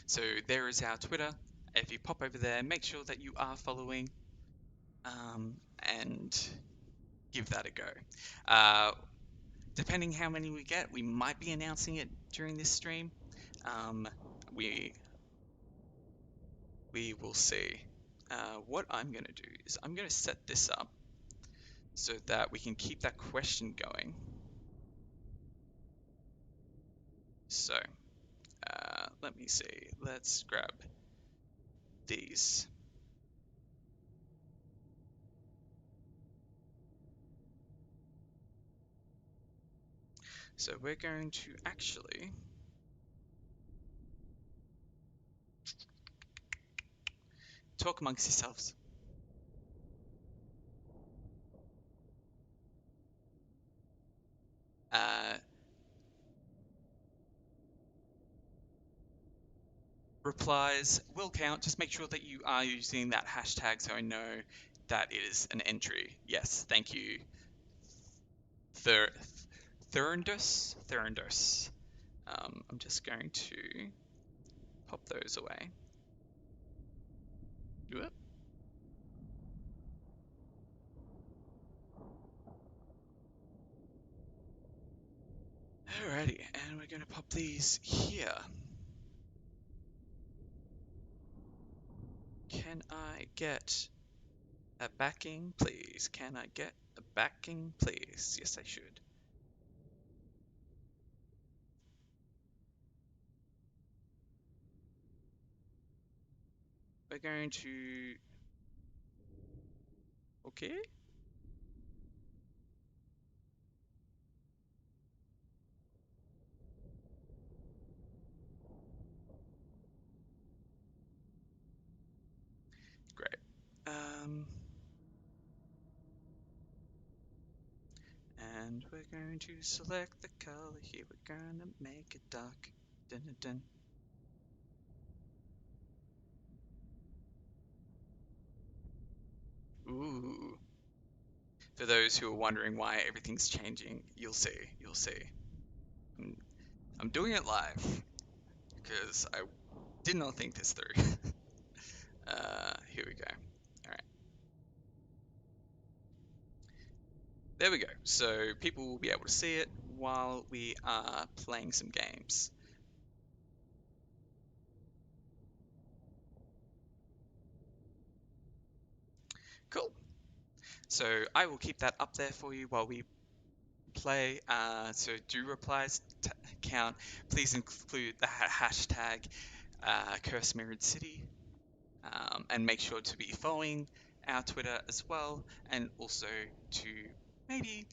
[SPEAKER 1] So there is our Twitter. If you pop over there, make sure that you are following and give that a go. Depending how many we get, we might be announcing it during this stream. We will see. What I'm going to do is I'm going to set this up so that we can keep that question going. So let me see. Let's grab these. So we're going to actually talk amongst yourselves. Replies will count. Just make sure that you are using that hashtag so I know that it is an entry. Yes, thank you. Thurndus. I'm just going to pop those away. Whoop. Alrighty, and we're going to pop these here. Can I get a backing, please? Can I get a backing, please? Yes, I should. we're going to... Okay. Great. And we're going to select the color here. We're going to make it dark. Dun, dun, dun. Ooh. For those who are wondering why everything's changing, you'll see. You'll see. I'm doing it live because I did not think this through. Here we go. All right. There we go. So people will be able to see it while we are playing some games. Cool. So I will keep that up there for you while we play. So do replies count. Please include the hashtag Curse Mirrored City, and make sure to be following our Twitter as well, and also to maybe,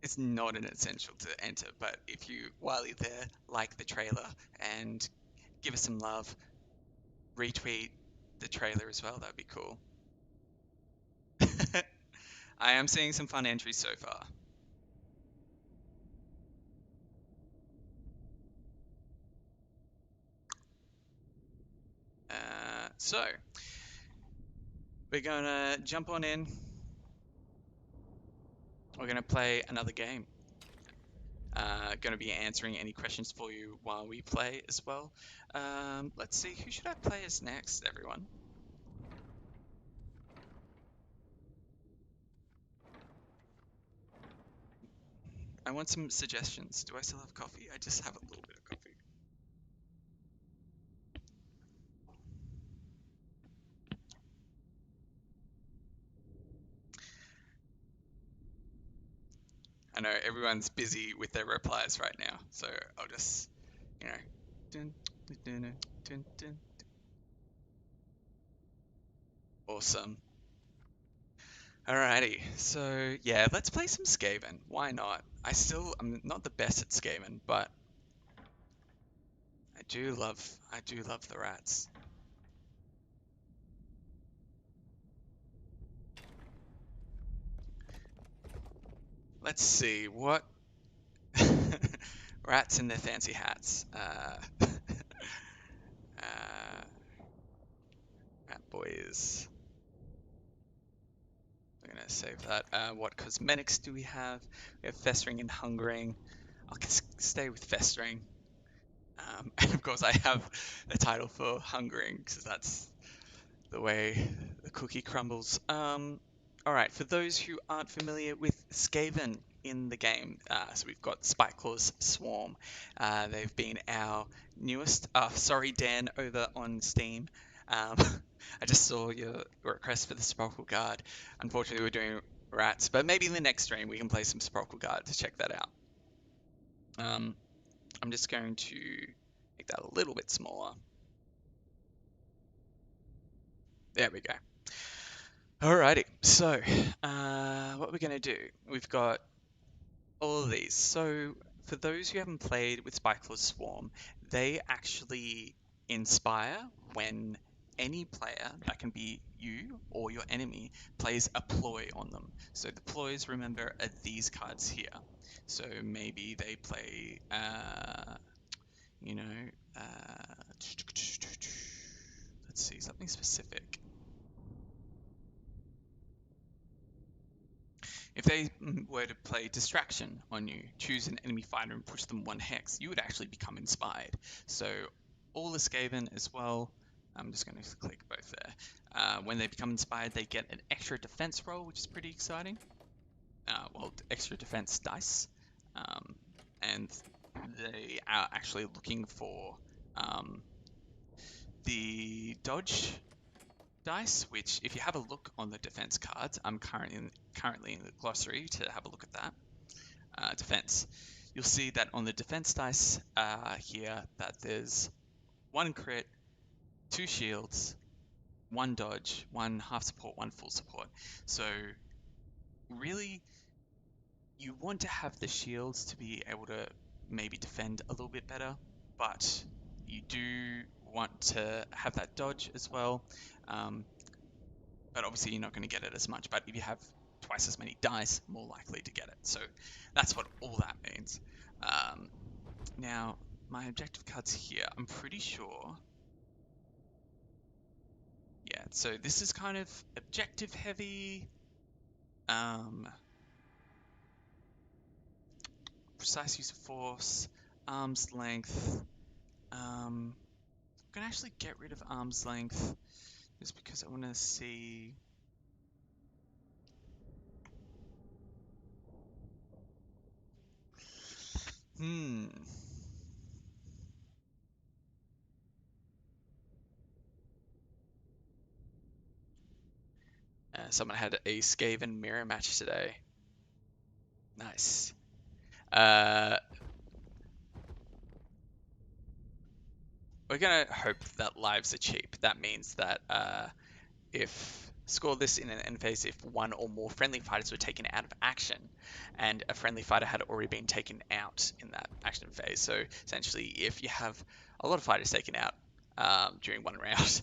[SPEAKER 1] it's not an essential to enter, but if you, while you're there, like the trailer and give us some love, retweet the trailer as well, that'd be cool. I am seeing some fun entries so far. So we're gonna jump on in. We're gonna play another game. Gonna be answering any questions for you while we play as well. Let's see, who should I play as next, everyone? I want some suggestions. Do I still have coffee? I just have a little bit of coffee. I know everyone's busy with their replies right now, so I'll just, you know, dun, dun, dun, dun. Awesome. Alrighty, so yeah, let's play some Skaven. Why not? I'm not the best at Skaven, but I do love the rats. Let's see what rats in their fancy hats. Rat boys. I'm gonna save that. What cosmetics do we have? We have festering and hungering. I'll stay with festering. And of course, I have the title for hungering because that's the way the cookie crumbles. All right, for those who aren't familiar with Skaven in the game, so we've got Spiteclaw's Swarm. They've been our newest. Sorry, Dan, over on Steam. Um, I just saw your request for the Sepulchral Guard. Unfortunately, we're doing rats, but maybe in the next stream we can play some Sepulchral Guard to check that out. I'm just going to make that a little bit smaller. There we go. Alrighty, so what we're going to do, we've got all of these. So for those who haven't played with Spiteclaw's Swarm, they actually inspire when any player, that can be you or your enemy, plays a ploy on them. So the ploys, remember, are these cards here. So maybe they play, you know, let's see, something specific. If they were to play Distraction on you, choose an enemy fighter and push them 1 hex, you would actually become inspired. So all the Skaven as well, I'm just going to click both there. When they become inspired, they get an extra defense roll, which is pretty exciting. Well, extra defense dice. And they are actually looking for the dodge dice, which if you have a look on the defense cards, I'm currently in the glossary to have a look at that. Defense. You'll see that on the defense dice here that there's 1 crit, 2 shields, one dodge, one half support, one full support. So really, you want to have the shields to be able to maybe defend a little bit better, but you do want to have that dodge as well. Um, but obviously you're not going to get it as much. But if you have twice as many dice, more likely to get it. So that's what all that means. Now, my objective cards here, I'm pretty sure. Yeah, so this is kind of objective heavy. Precise use of force, arm's length. I'm gonna actually get rid of arm's length just because I want to see. Someone had a Skaven mirror match today. Nice. We're gonna hope that lives are cheap. That means that if score this in an end phase, if one or more friendly fighters were taken out of action, and a friendly fighter had already been taken out in that action phase. So essentially, if you have a lot of fighters taken out during one round,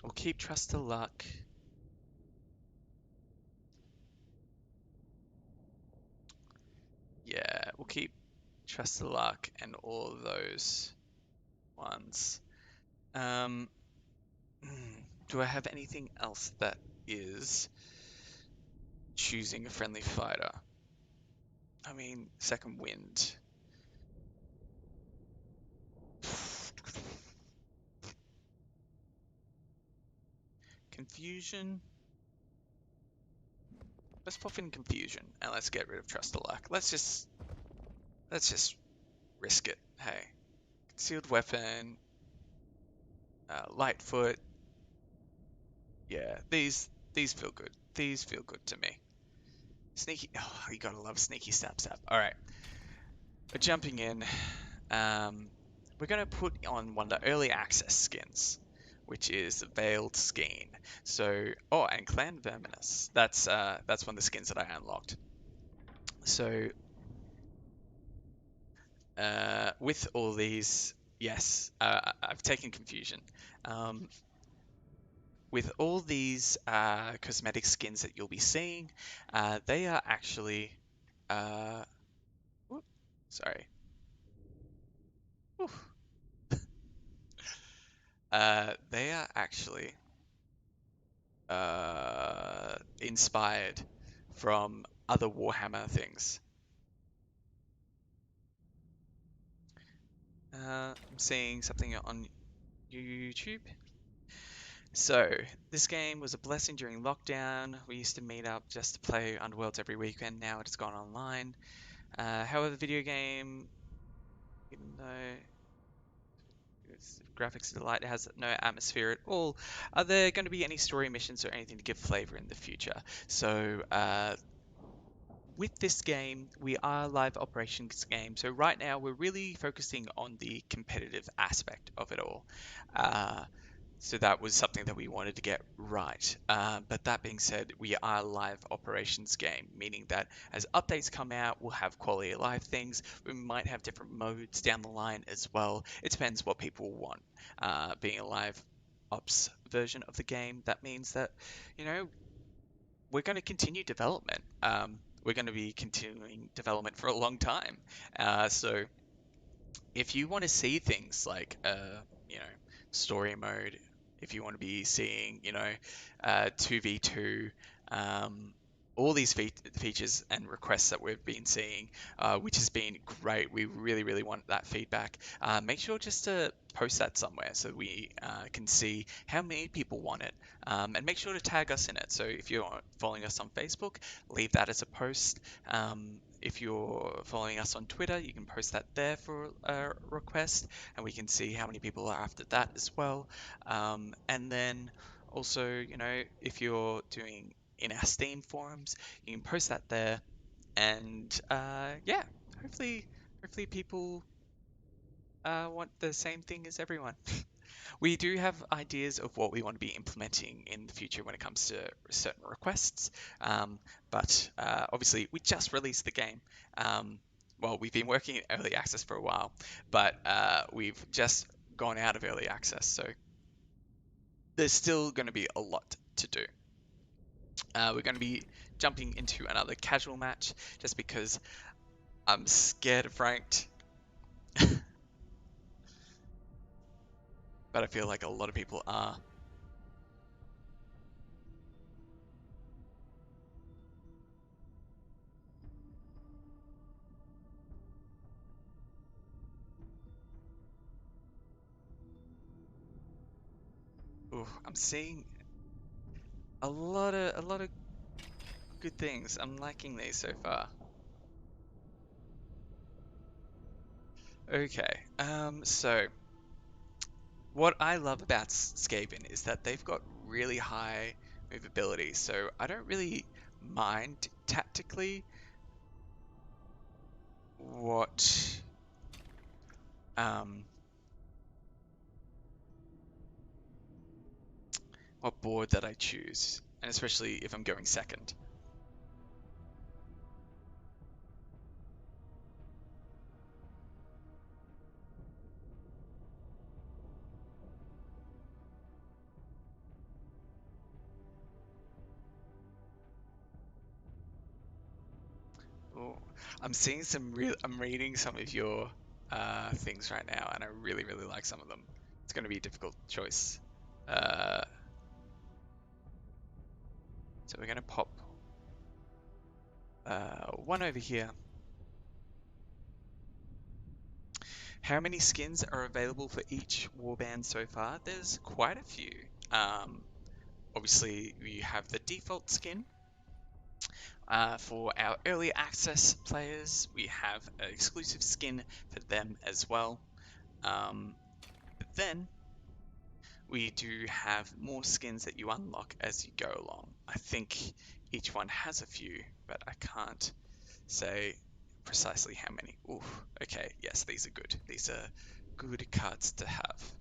[SPEAKER 1] we'll keep trust to luck. Yeah, we'll keep trust to luck and all of those ones. Do I have anything else that is choosing a friendly fighter? I mean, second wind. Confusion. Let's pop in confusion and let's get rid of trust to luck. Let's just risk it. Hey, concealed weapon, Lightfoot. Yeah, these feel good. These feel good to me. Sneaky. Oh, you gotta love sneaky stab stab. All right, we're jumping in. We're gonna put on one of the early access skins, which is the Veiled Skein. So, oh, and Clan Verminous. That's one of the skins that I unlocked. So, with all these, yes, I've taken confusion. With all these cosmetic skins that you'll be seeing, they are actually, whoop, sorry. They are actually inspired from other Warhammer things. I'm seeing something on YouTube. So, this game was a blessing during lockdown. We used to meet up just to play Underworlds every weekend. Now it's gone online. However, the video game, even though its graphics delight, it has no atmosphere at all. Are there going to be any story missions or anything to give flavor in the future? So, with this game, we are a live operations game. So right now, we're really focusing on the competitive aspect of it all. So that was something that we wanted to get right. But that being said, we are a live operations game, meaning that as updates come out, we'll have quality of life things. We might have different modes down the line as well. It depends what people want. Being a live ops version of the game, that means that, you know, we're going to continue development. We're going to be continuing development for a long time. So if you want to see things like, you know, story mode, if you want to be seeing, you know, 2v2, all these features and requests that we've been seeing, which has been great. We really, really want that feedback. Make sure just to post that somewhere so we can see how many people want it. And make sure to tag us in it. So if you're following us on Facebook, leave that as a post. If you're following us on Twitter, you can post that there for a request, and we can see how many people are after that as well. And then also, you know, if you're doing in our Steam forums, you can post that there, and yeah, hopefully people want the same thing as everyone. We do have ideas of what we want to be implementing in the future when it comes to certain requests, but obviously we just released the game. Well, we've been working in early access for a while, but we've just gone out of early access, so there's still going to be a lot to do. We're going to be jumping into another casual match just because I'm scared of ranked, but I feel like a lot of people are. Ooh, I'm seeing a lot of good things. I'm liking these so far. Okay, so what I love about Skaven is that they've got really high movability, so I don't really mind tactically what um what board that I choose, and especially if I'm going second. Oh, I'm seeing some real. I'm reading some of your things right now, and I really like some of them. It's going to be a difficult choice. Uh, so we're going to pop one over here. How many skins are available for each warband so far? There's quite a few. Um, Obviously, we have the default skin. For our early access players, we have an exclusive skin for them as well. But then we do have more skins that you unlock as you go along. I think each one has a few, but I can't say precisely how many. Oof, okay, yes, these are good. These are good cards to have.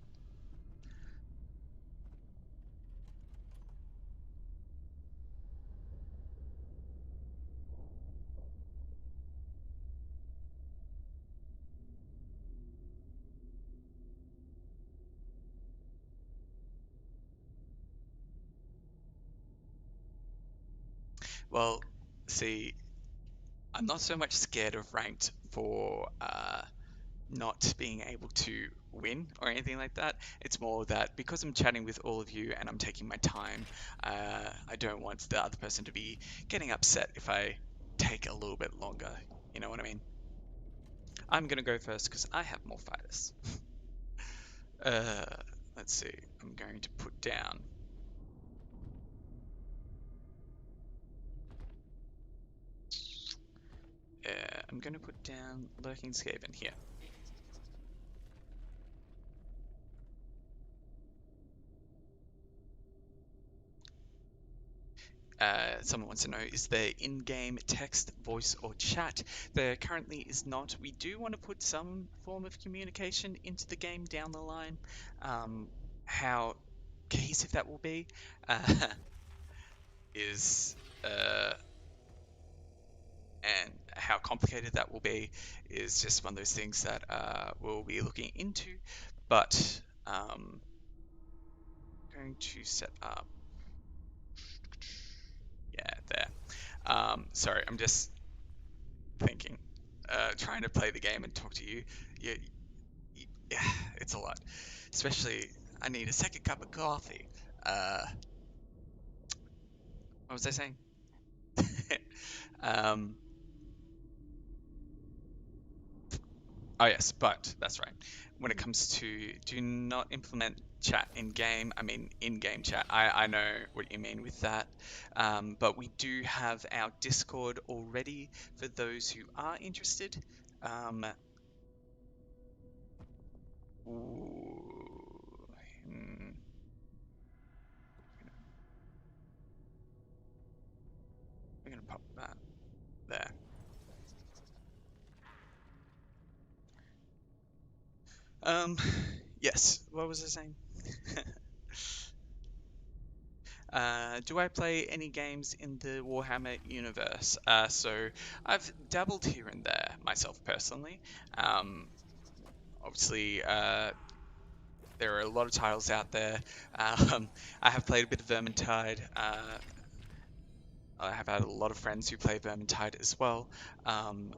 [SPEAKER 1] Well, see, I'm not so much scared of ranked for not being able to win or anything like that. It's more that because I'm chatting with all of you and I'm taking my time, I don't want the other person to be getting upset if I take a little bit longer. You know what I mean? I'm gonna go first because I have more fighters. uh, let's see. I'm going to put down. I'm going to put down Lurking Skaven here. Someone wants to know, is there in-game text, voice, or chat? There currently is not. We do want to put some form of communication into the game down the line. How cohesive that will be is, and how complicated that will be is just one of those things that we'll be looking into. But going to set up, yeah, there. Sorry, I'm just thinking, trying to play the game and talk to you. Yeah, yeah, it's a lot. Especially, I need a second cup of coffee. Uh, what was I saying? um, oh yes, but that's right. When it comes to do not implement chat in game, I mean in-game chat. I know what you mean with that. But we do have our Discord already for those who are interested. Um, ooh, hmm, we're gonna pop that there. Um, yes. What was I saying? Do I play any games in the Warhammer universe? So I've dabbled here and there myself personally. Um, Obviously, there are a lot of titles out there. I have played a bit of Vermintide. I have had a lot of friends who play Vermintide as well. Um,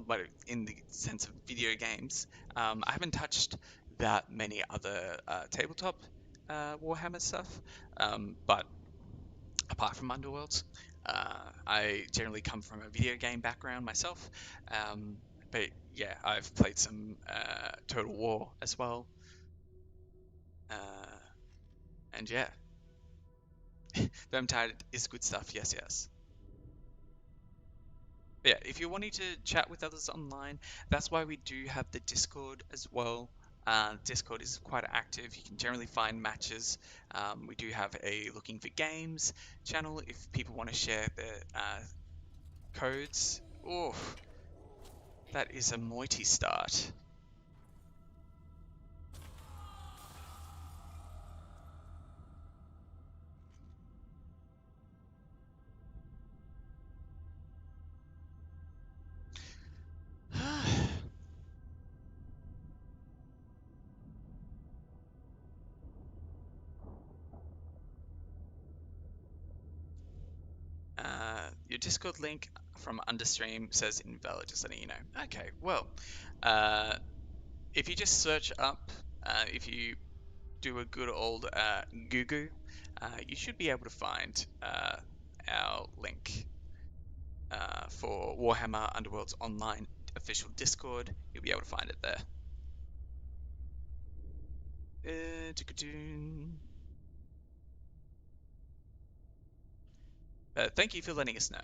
[SPEAKER 1] but in the sense of video games, I haven't touched that many other tabletop Warhammer stuff. But apart from Underworlds, I generally come from a video game background myself. Um, but yeah, I've played some Total War as well. Uh, and yeah, Vermintide is good stuff. Yes, yes. But yeah, if you're wanting to chat with others online, that's why we do have the Discord as well. Discord is quite active. You can generally find matches. We do have a looking for games channel if people want to share their codes. Oh, that is a mighty start. Your Discord link from Understream says invalid, just letting you know. Okay, well, uh, if you just search up, if you do a good old Google, you should be able to find our link for Warhammer Underworlds online official Discord. You'll be able to find it there. Thank you for letting us know.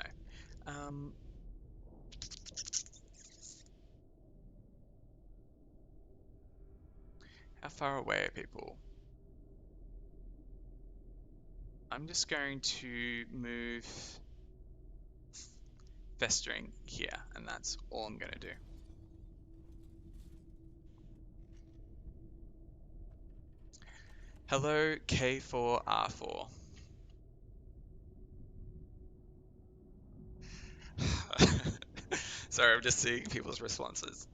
[SPEAKER 1] Um, how far away are people? I'm just going to move festering here, and that's all I'm going to do. Hello, K4R4. Sorry, I'm just seeing people's responses.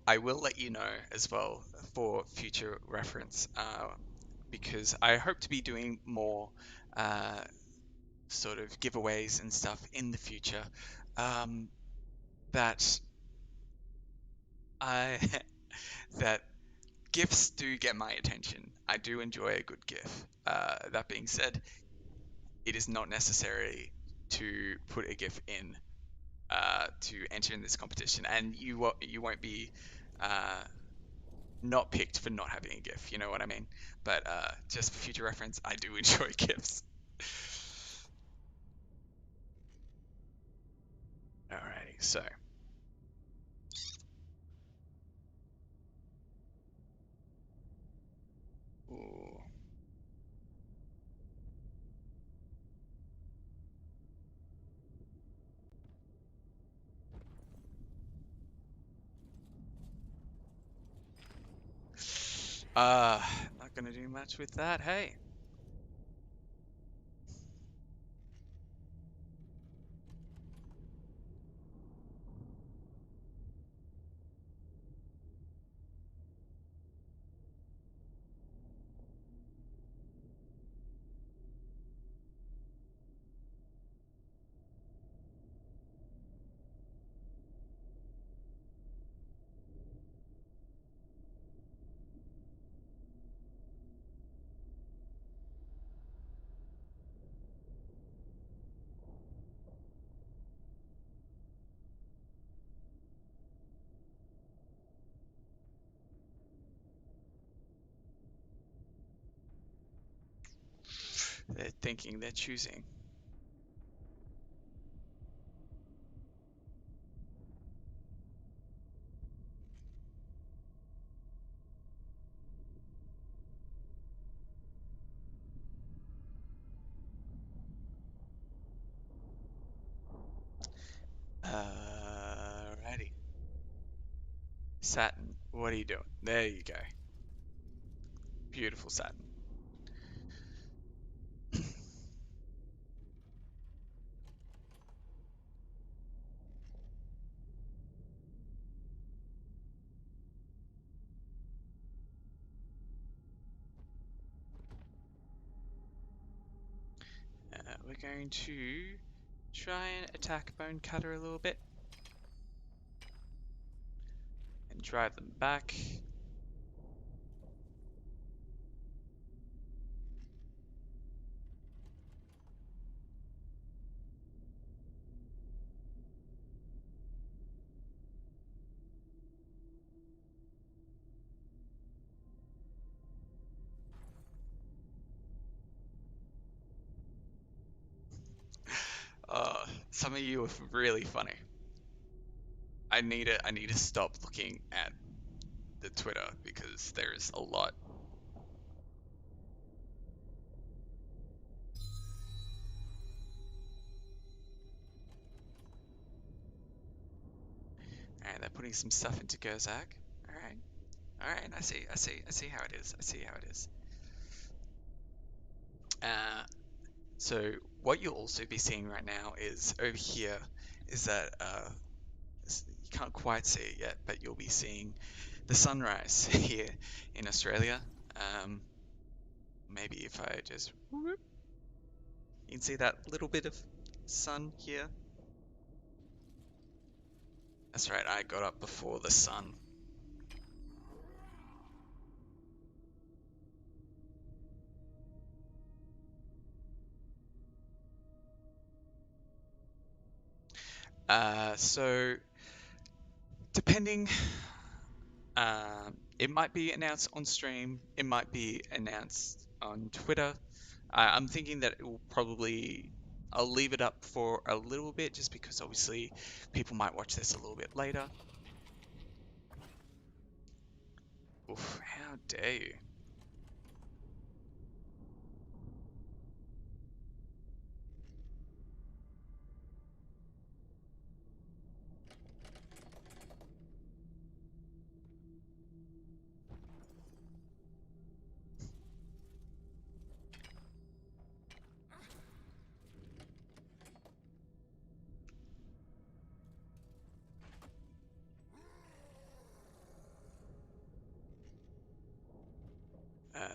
[SPEAKER 1] I will let you know as well for future reference, because I hope to be doing more uh, sort of giveaways and stuff in the future. Um, that I that gifts do get my attention. I do enjoy a good GIF. That being said, it is not necessary to put a GIF in to enter in this competition, and you won't be not picked for not having a GIF. You know what I mean? But just for future reference, I do enjoy GIFs. Alrighty, so. Ooh. Not gonna do much with that. Hey. They're thinking, they're choosing. Alrighty. Saturn. What are you doing? There you go. Beautiful Saturn. We're going to try and attack Bone Cutter a little bit and drive them back. Some of you are really funny. I need to stop looking at the Twitter because there's a lot. Alright, they're putting some stuff into Gerzag. Alright, I see how it is. I see how it is. So what you'll also be seeing right now is over here is that you can't quite see it yet, but you'll be seeing the sunrise here in Australia. Maybe if I just whoop, you can see that little bit of sun here. That's right, I got up before the sun. So depending, it might be announced on stream, it might be announced on Twitter. I'm thinking that it will probably, I'll leave it up for a little bit just because obviously people might watch this a little bit later. Oof, how dare you?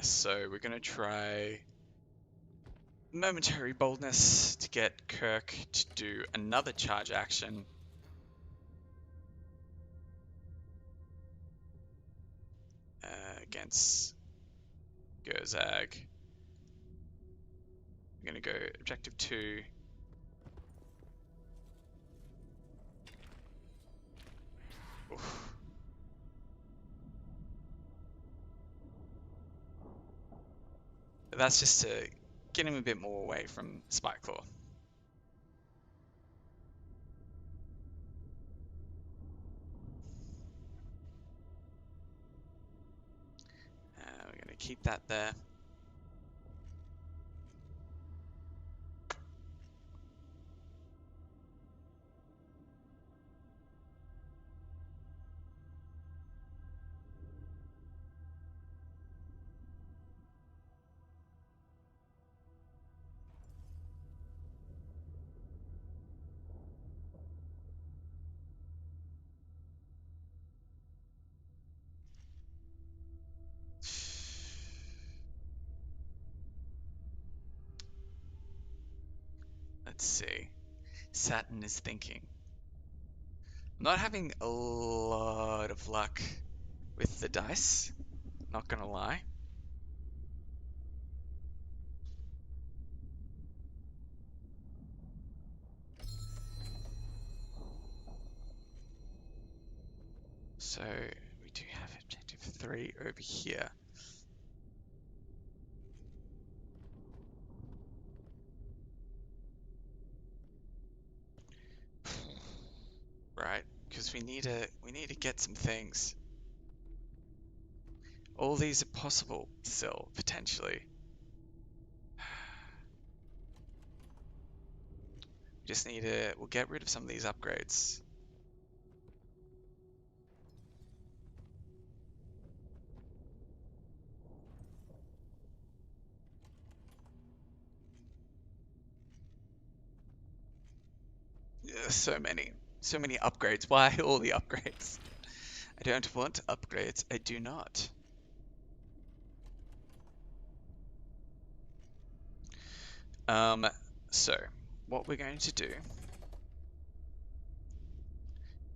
[SPEAKER 1] So we're gonna try momentary boldness to get Kirk to do another charge action. Against Gerzag. I'm gonna go objective 2. Oof. But that's just to get him a bit more away from Spikeclaw. We're gonna keep that there. Let's see. Saturn is thinking. I'm not having a lot of luck with the dice, not gonna lie. So we do have objective 3 over here. Right, because we need to get some things. All these are possible still, potentially. Just need to, we'll get rid of some of these upgrades. So many. So many upgrades. Why all the upgrades? I don't want upgrades. I do not. So what we're going to do.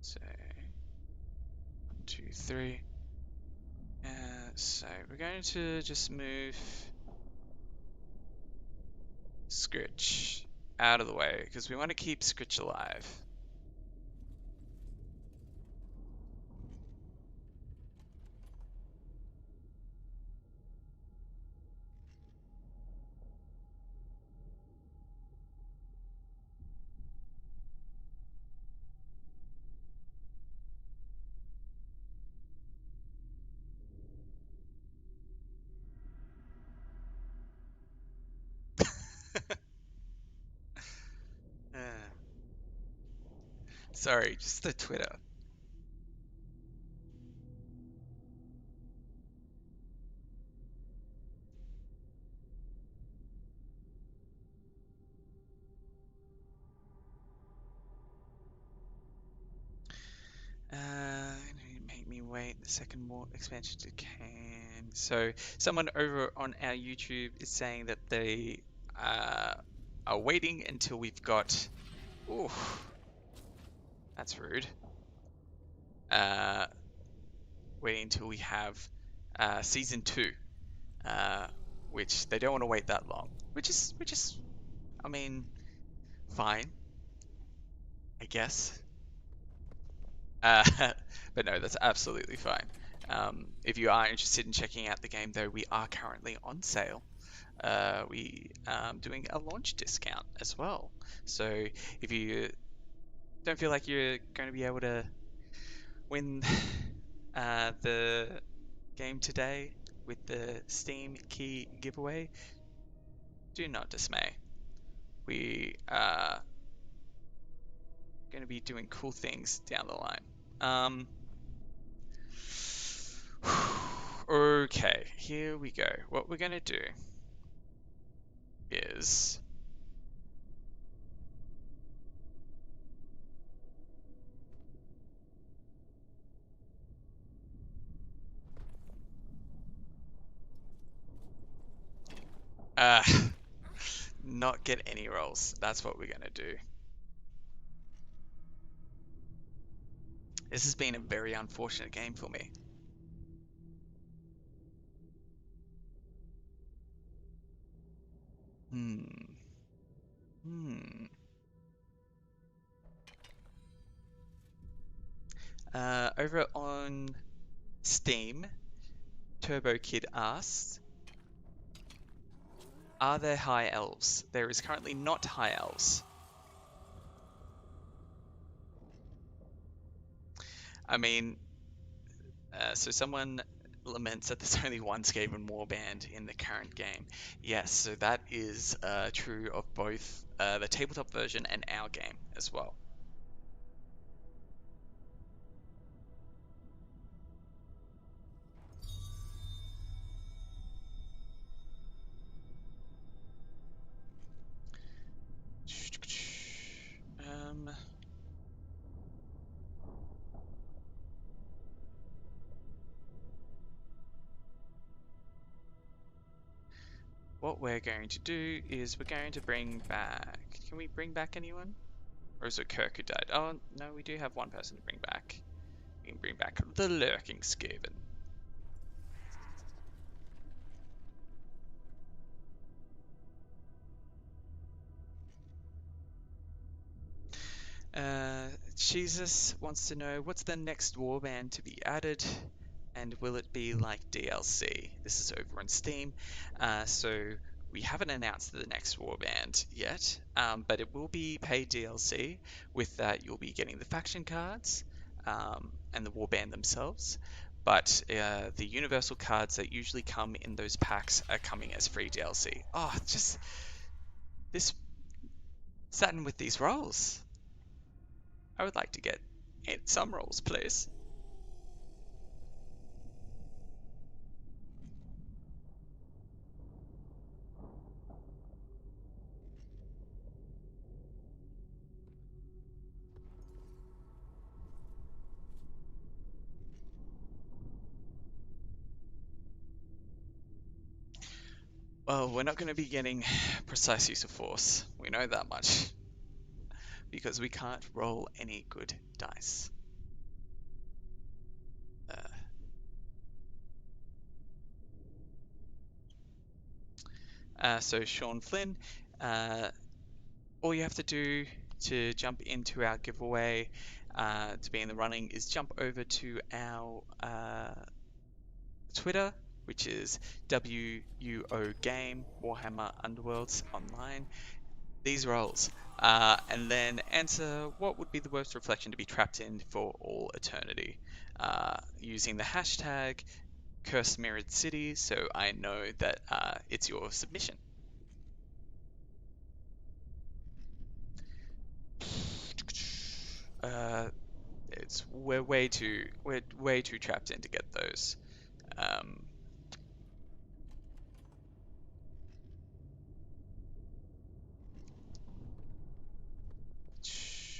[SPEAKER 1] So 1, 2, 3. So we're going to just move Scritch out of the way because we want to keep Scritch alive. Uh, Sorry, just the Twitter. Make me wait the second more expansion to can. So someone over on our YouTube is saying that they are waiting until we've got. Ooh, that's rude. Uh, Waiting until we have season 2, which they don't want to wait that long. Which is, I mean, fine, I guess. Uh, but no, that's absolutely fine. If you are interested in checking out the game, though, we are currently on sale. We doing a launch discount as well. So if you don't feel like you're going to be able to win the game today with the Steam key giveaway, do not dismay. We are going to be doing cool things down the line. Okay, here we go. What we're going to do is uh, not get any rolls. That's what we're going to do. This has been a very unfortunate game for me. Over on Steam, Turbo Kid asks, are there high elves? There is currently not high elves. I mean, so someone laments that there's only one Skaven warband in the current game. Yes, so that is true of both the tabletop version and our game as well. What we're going to do is we're going to bring back... Can we bring back anyone? Or is it Kirk who died? Oh, no, we do have one person to bring back. We can bring back the Lurking Skaven. Jesus wants to know, what's the next warband to be added? And will it be like DLC? This is over on Steam. So we haven't announced the next warband yet, but it will be paid DLC. With that, you'll be getting the faction cards and the warband themselves. But the universal cards that usually come in those packs are coming as free DLC. Oh, just this Saturn with these rolls. I would like to get some rolls, please. Well, we're not going to be getting precise use of force. We know that much. Because we can't roll any good dice. So Sean Flynn, all you have to do to jump into our giveaway to be in the running is jump over to our Twitter, which is WUO Game Warhammer Underworlds online. These roles, and then answer what would be the worst reflection to be trapped in for all eternity, using the hashtag Curse Mirrored City, so I know that it's your submission. We're way too trapped in to get those.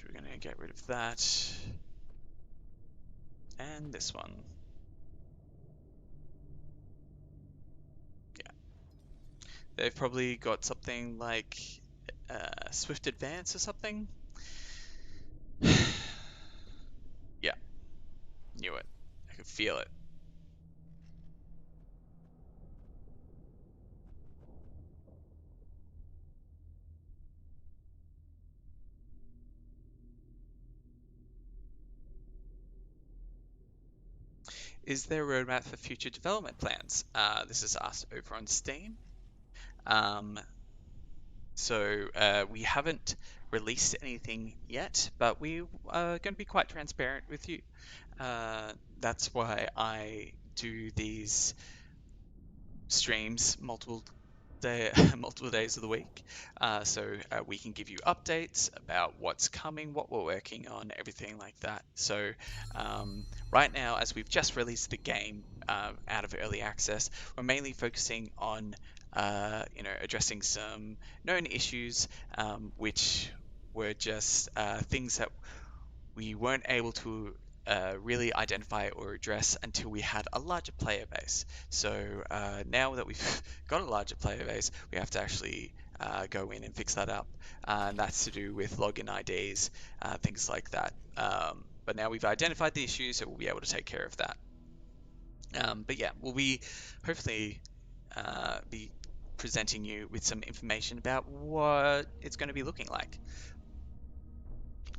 [SPEAKER 1] We're gonna get rid of that, and this one. Yeah, they've probably got something like Swift Advance or something. Yeah, knew it. I could feel it. Is there a roadmap for future development plans? This is us over on Steam. So we haven't released anything yet, but we are going to be quite transparent with you. That's why I do these streams multiple days of the week, so we can give you updates about what's coming, what we're working on, everything like that. So right now, as we've just released the game out of early access, we're mainly focusing on addressing some known issues, which were just things that we weren't able to really identify or address until we had a larger player base. So now that we've got a larger player base, we have to actually go in and fix that up. And that's to do with login IDs, things like that. But now we've identified the issues, so we'll be able to take care of that. But yeah, we'll be hopefully be presenting you with some information about what it's going to be looking like.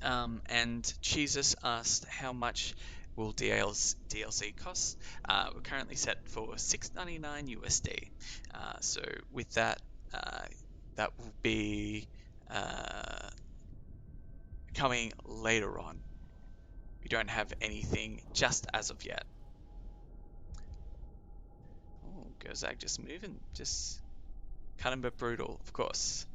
[SPEAKER 1] And Jesus asked how much will DLC cost. We're currently set for $6.99 USD. So with that, that will be coming later on. We don't have anything just as of yet. Oh, Gozag just moving, just cut him but brutal, of course.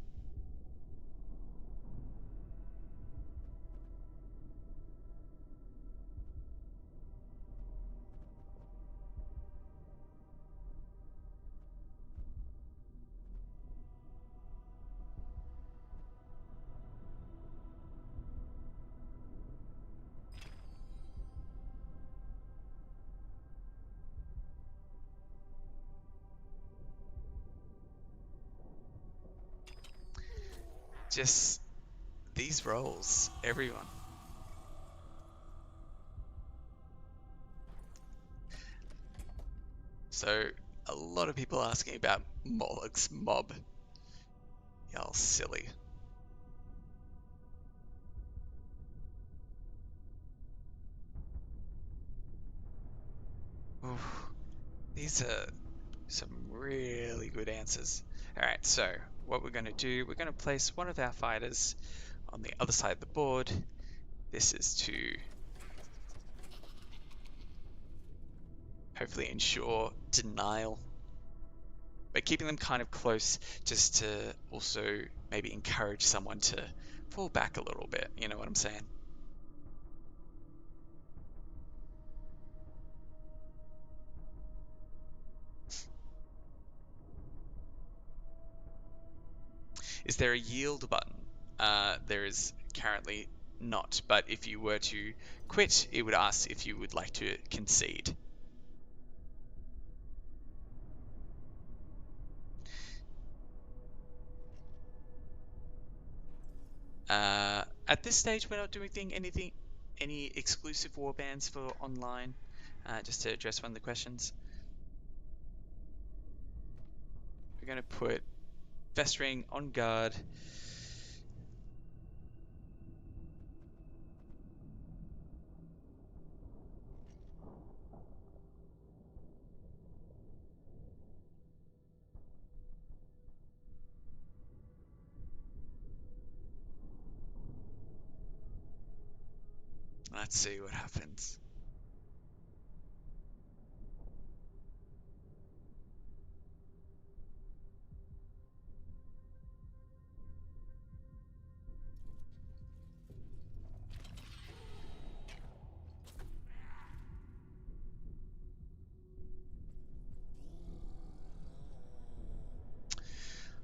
[SPEAKER 1] Just these roles, everyone. So a lot of people asking about Moloch's mob. Y'all silly. Oof. These are some really good answers. Alright, so what we're going to do, we're going to place one of our fighters on the other side of the board. This is to hopefully ensure denial, but keeping them kind of close just to also maybe encourage someone to fall back a little bit, you know what I'm saying? Is there a yield button? There is currently not, but if you were to quit, it would ask if you would like to concede. At this stage, we're not doing any exclusive warbands for online. Just to address one of the questions, we're going to put Festering on guard. Let's see what happens.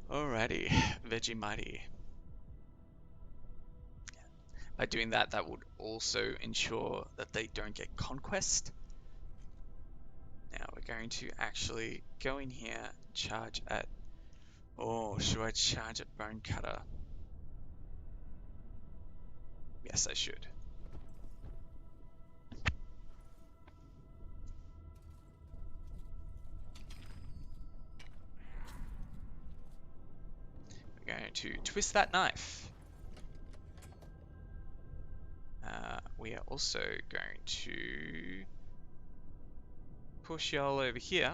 [SPEAKER 1] Alrighty, Vegemite. By doing that, that would also ensure that they don't get conquest. Now we're going to actually go in here, charge at... Oh, should I charge at Bone Cutter? Yes, I should. We're going to twist that knife. We are also going to push y'all over here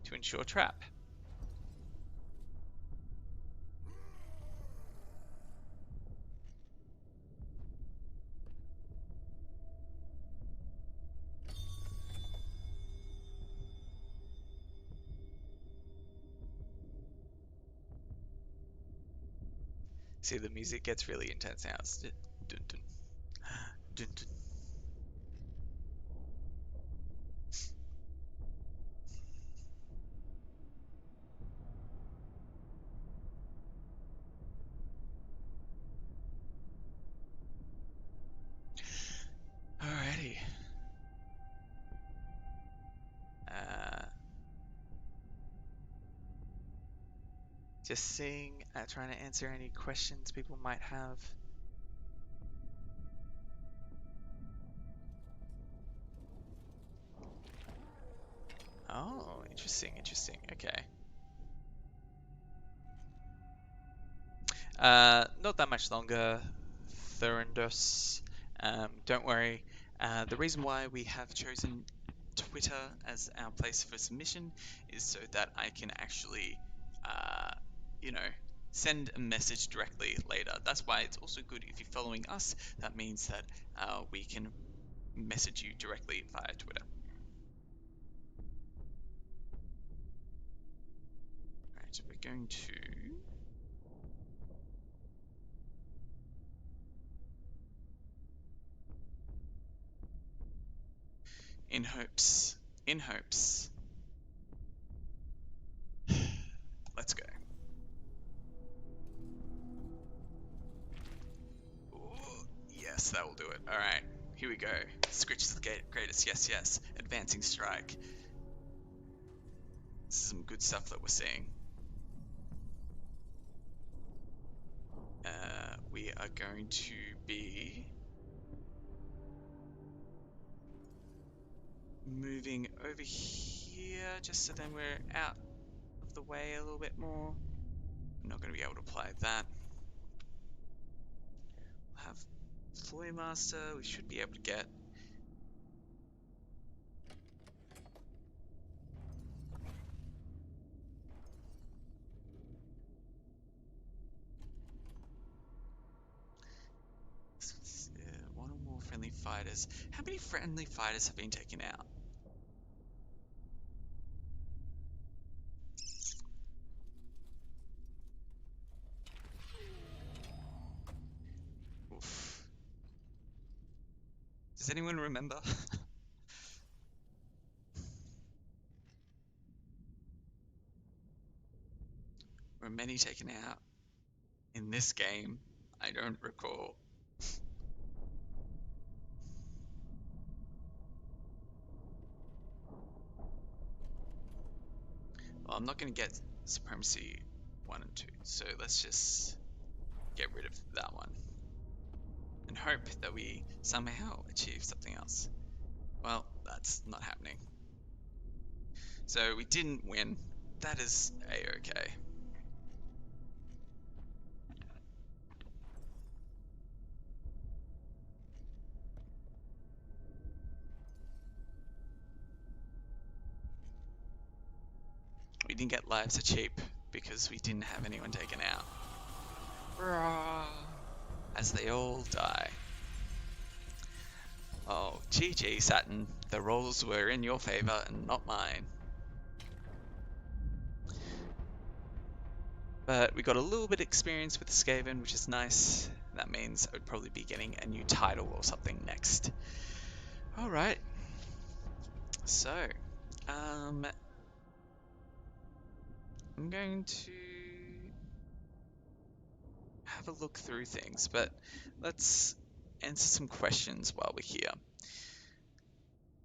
[SPEAKER 1] to ensure trap. See, the music gets really intense now. It's dun, dun, dun, dun. Alrighty. Just seeing, trying to answer any questions people might have. Oh, interesting, interesting. Okay. Not that much longer, Thurandus. Don't worry. The reason why we have chosen Twitter as our place for submission is so that I can actually, you know, send a message directly later. That's why it's also good if you're following us. That means that we can message you directly via Twitter. Alright, so we're going to... In hopes. Let's go. Ooh, yes, that will do it. Alright, here we go. Scritch is the greatest. Yes, yes. Advancing strike. This is some good stuff that we're seeing. We are going to be moving over here just so then we're out of the way a little bit more. I'm not going to be able to apply that. We'll have Floy Master, we should be able to get. One or more friendly fighters. How many friendly fighters have been taken out? Oof. Does anyone remember? Were many taken out in this game? I don't recall. Well, I'm not going to get Supremacy 1 and 2, so let's just get rid of that one. hope that we somehow achieve something else. Well, that's not happening. So we didn't win. That is a-okay. We didn't get lives are cheap because we didn't have anyone taken out. Rah, as they all die. Oh, GG, Saturn. The rolls were in your favor and not mine. But we got a little bit of experience with the Skaven, which is nice. That means I would probably be getting a new title or something next. Alright. So, I'm going to have a look through things, but let's answer some questions while we're here.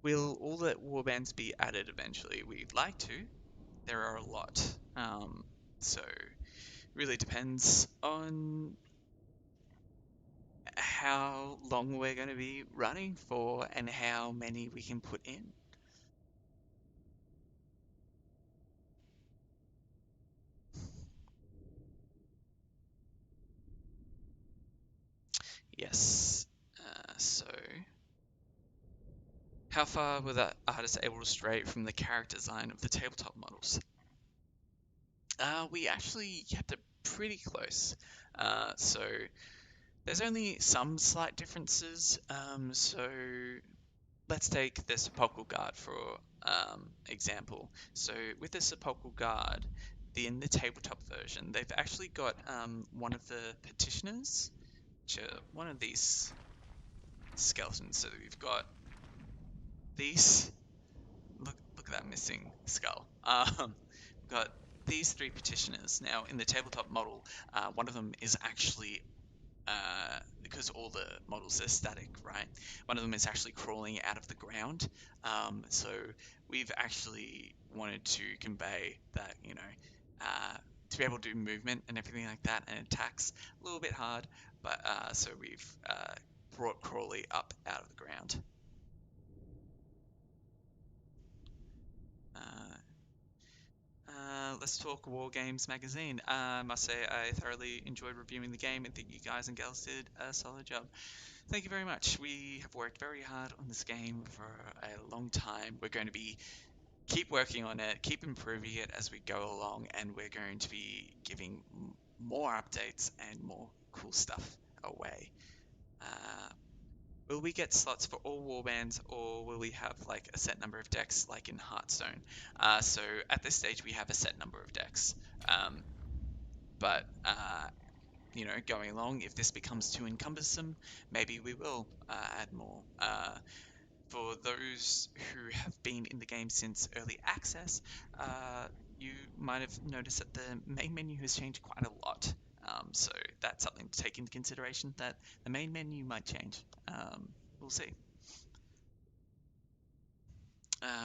[SPEAKER 1] Will all the warbands be added eventually? We'd like to. There are a lot. So really depends on how long we're going to be running for and how many we can put in. Yes. So how far were the artists able to stray from the character design of the tabletop models? We actually kept it pretty close. So there's only some slight differences. So let's take the Sepulchral Guard for example. So with the Sepulchral Guard, in the tabletop version, they've actually got one of the petitioners, which are one of these skeletons. So we've got these. Look at that missing skull. We've got these three petitioners. Now in the tabletop model, one of them is actually because all the models are static, right? One of them is actually crawling out of the ground. So we've actually wanted to convey that, to be able to do movement and everything like that and attacks, a little bit hard, but so we've brought Crawley up out of the ground. Let's talk War Games magazine. I must say I thoroughly enjoyed reviewing the game and think you guys and gals did a solid job. Thank you very much. We have worked very hard on this game for a long time. We're going to keep working on it, keep improving it as we go along, and we're going to be giving more updates and more cool stuff away. Will we get slots for all warbands, or will we have like a set number of decks like in Hearthstone? So at this stage we have a set number of decks, but going along, if this becomes too encumbersome, maybe we will add more. For those who have been in the game since early access, you might have noticed that the main menu has changed quite a lot. So that's something to take into consideration, that the main menu might change. We'll see.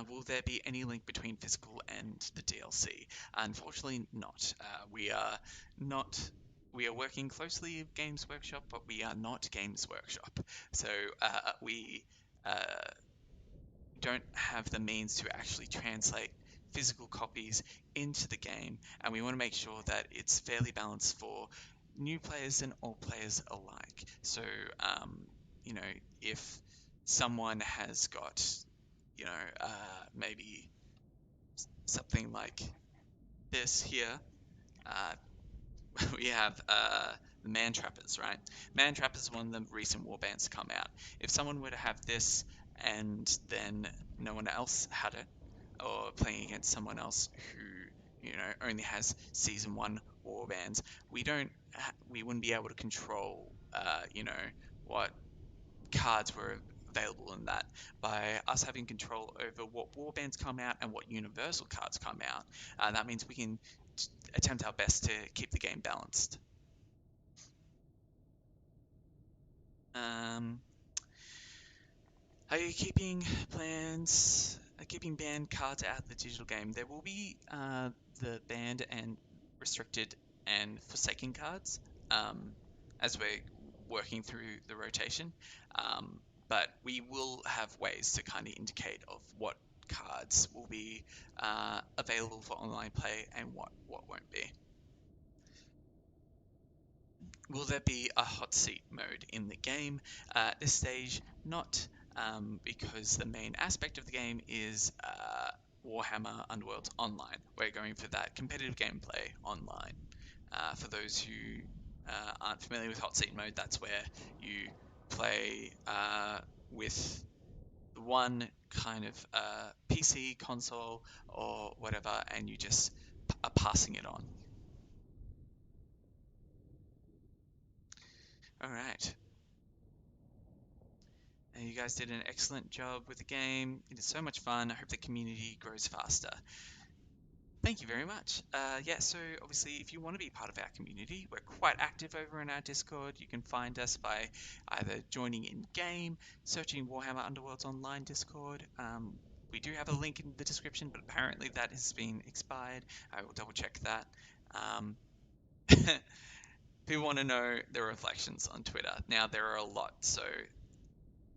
[SPEAKER 1] Will there be any link between physical and the DLC? Unfortunately, not. We are working closely with Games Workshop, but we are not Games Workshop. So we don't have the means to actually translate physical copies into the game, and we want to make sure that it's fairly balanced for new players and old players alike. So, if someone has got, maybe something like this here, we have the Man Trappers, right? Man Trappers is one of the recent warbands to come out. If someone were to have this and then no one else had it, or playing against someone else who only has season 1 warbands, we wouldn't be able to control what cards were available in that. By us having control over what warbands come out and what universal cards come out, that means we can attempt our best to keep the game balanced. Are you keeping banned cards out of the digital game? There will be the banned and restricted and forsaken cards as we're working through the rotation, but we will have ways to kind of indicate of what cards will be available for online play and what won't be. Will there be a hot seat mode in the game? At this stage, not, because the main aspect of the game is Warhammer Underworlds Online. We're going for that competitive gameplay online. For those who aren't familiar with hot seat mode, that's where you play with one kind of PC, console, or whatever, and you just are passing it on. All right. And you guys did an excellent job with the game. It is so much fun. I hope the community grows faster. Thank you very much. Yeah, so obviously, if you want to be part of our community, we're quite active over in our Discord. You can find us by either joining in game, searching Warhammer Underworlds Online Discord. We do have a link in the description, but apparently that has been expired. I will double check that. If you want to know the reflections on Twitter, now there are a lot, so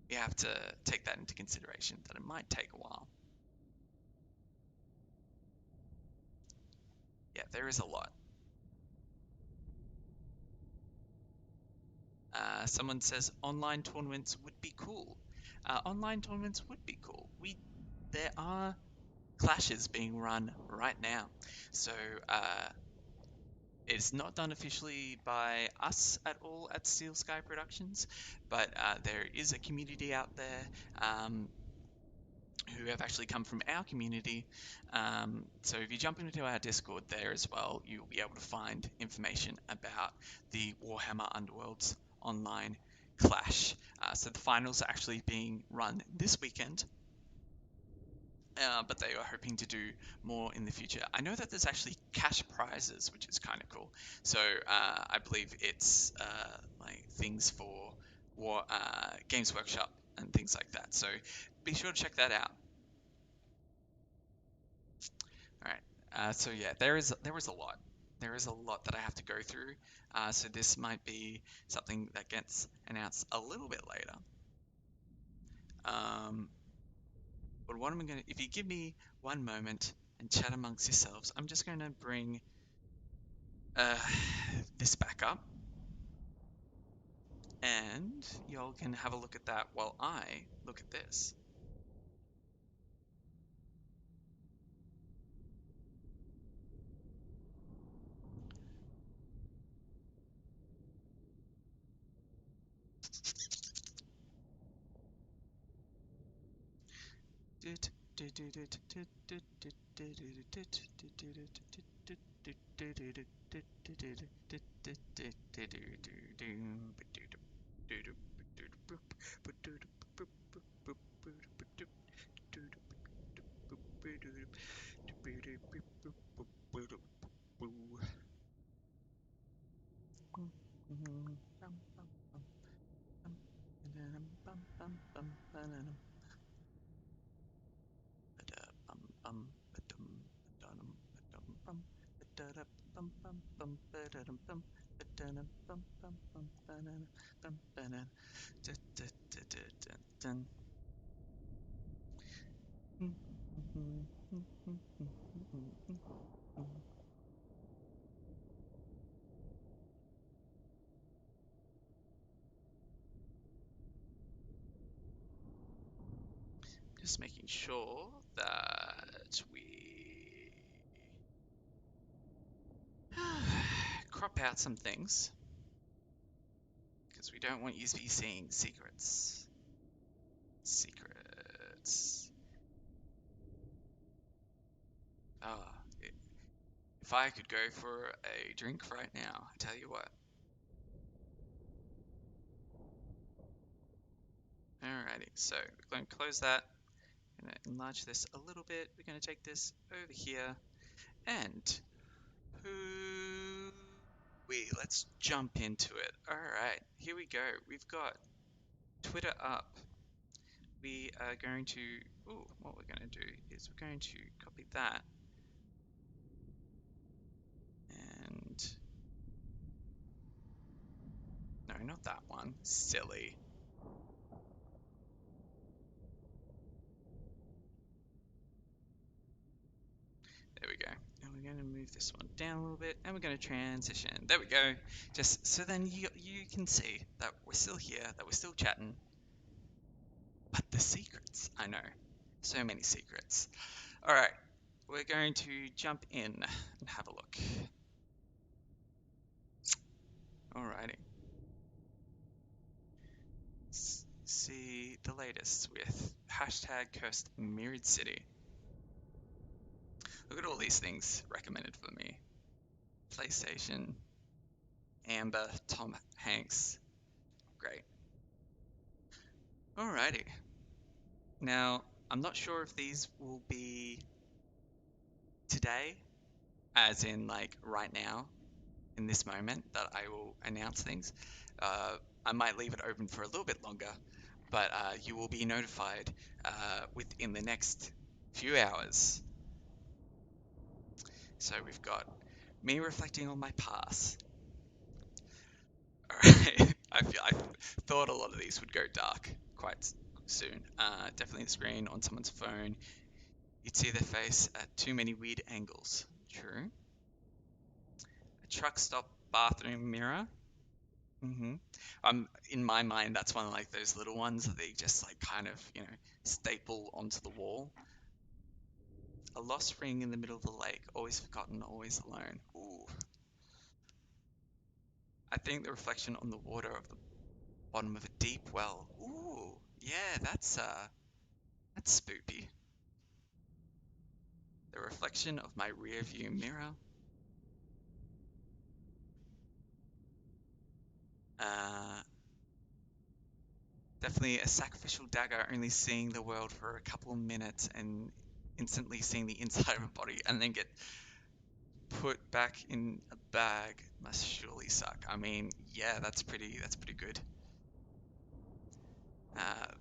[SPEAKER 1] you have to take that into consideration, that it might take a while. Yeah, there is a lot. Someone says online tournaments would be cool. Online tournaments would be cool. There are clashes being run right now, so it's not done officially by us at all at Steel Sky Productions, but there is a community out there who have actually come from our community. So if you jump into our Discord there as well, you'll be able to find information about the Warhammer Underworlds online clash. So the finals are actually being run this weekend, but they are hoping to do more in the future. I know that there's actually cash prizes, which is kind of cool. So I believe it's like things for Games Workshop and things like that. So be sure to check that out. All right. So yeah, there is a lot. There is a lot that I have to go through. So this might be something that gets announced a little bit later. But what I'm going to, if you give me one moment and chat amongst yourselves, I'm just going to bring this back up, and y'all can have a look at that while I look at this. Just making sure that we crop out some things, because we don't want you to be seeing secrets. Ah, if I could go for a drink right now, I tell you what. Alrighty, so we're going to close that. I'm going to enlarge this a little bit. We're going to take this over here, and let's jump into it. Alright, here we go. We've got Twitter up. We are going to, what we're going to do is we're going to copy that, and no, not that one. Silly. There we go. And we're going to move this one down a little bit, and we're going to transition. There we go. Just so then you can see that we're still here, that we're still chatting. But the secrets, I know. So many secrets. Alright, we're going to jump in and have a look. Alrighty. See the latest with hashtag cursed mirrored city. Look at all these things recommended for me. PlayStation, Amber, Tom Hanks. Great. Alrighty. Now, I'm not sure if these will be today, as in like right now, in this moment that I will announce things. I might leave it open for a little bit longer, but you will be notified within the next few hours. So we've got me reflecting on my past. Alright, I thought a lot of these would go dark quite soon. Definitely the screen on someone's phone. You'd see their face at too many weird angles. True. A truck stop bathroom mirror. In my mind, that's one of like those little ones that they just like kind of, staple onto the wall. A lost ring in the middle of the lake, always forgotten, always alone. Ooh. I think the reflection on the water of the bottom of a deep well. Ooh, yeah, that's spoopy. The reflection of my rear view mirror. Uh, Definitely a sacrificial dagger, only seeing the world for a couple of minutes and instantly seeing the inside of a body and then get put back in a bag must surely suck. I mean, yeah, that's pretty good.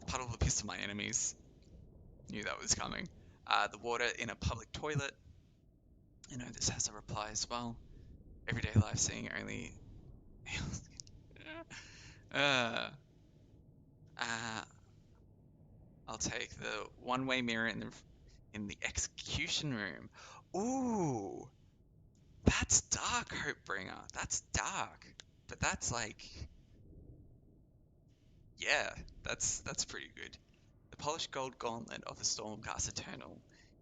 [SPEAKER 1] Puddle the piss of my enemies. Knew that was coming. The water in a public toilet. This has a reply as well. Everyday life seeing only. uh, uh, I'll take the one-way mirror in the execution room. Ooh, that's dark, Hopebringer. That's dark, but that's like, yeah, that's pretty good. The polished gold gauntlet of the Stormcast Eternal.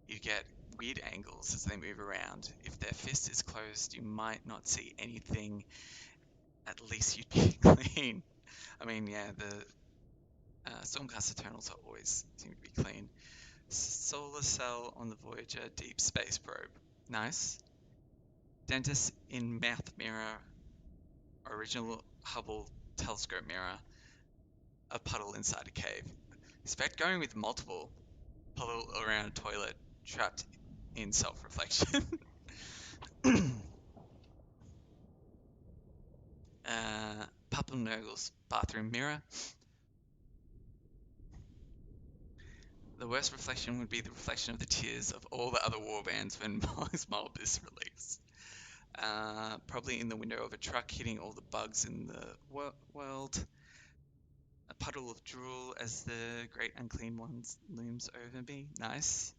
[SPEAKER 1] You get weird angles as they move around. If their fist is closed, you might not see anything. At least you'd be clean. I mean, yeah, the Stormcast Eternals always seem to be clean. Solar cell on the Voyager deep space probe. Nice. Dentist in mouth mirror. Original Hubble telescope mirror. A puddle inside a cave. Expect going with multiple. Puddle around a toilet. Trapped in self-reflection. Papa Nurgle's bathroom mirror. The worst reflection would be the reflection of the tears of all the other warbands when Molly's Mob is released. Probably in the window of a truck hitting all the bugs in the world. A puddle of drool as the great unclean ones looms over me. Nice.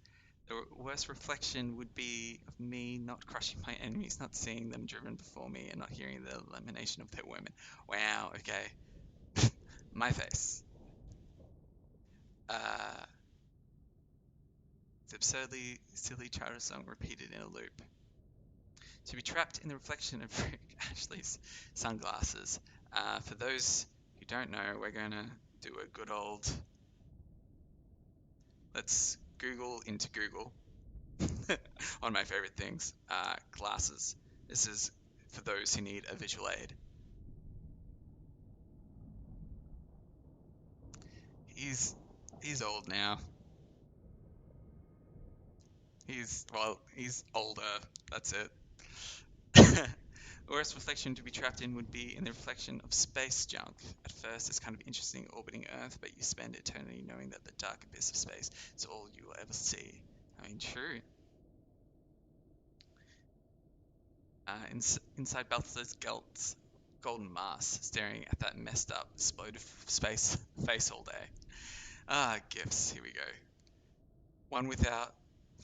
[SPEAKER 1] The worst reflection would be of me not crushing my enemies, not seeing them driven before me, and not hearing the lamentation of their women. Wow, okay. My face. It's absurdly silly charter song repeated in a loop. To be trapped in the reflection of Rick Ashley's sunglasses. For those who don't know, we're going to do a good old... Let's Google into Google. One of my favorite things. Glasses. This is for those who need a visual aid. He's old now. He's older. That's it. The worst reflection to be trapped in would be in the reflection of space junk. At first, it's kind of interesting orbiting Earth, but you spend eternity knowing that the dark abyss of space is all you will ever see. I mean, true. Inside Balthazar's Gelt's golden mass, staring at that messed up, exploded space face all day. Ah, gifts. Here we go. One without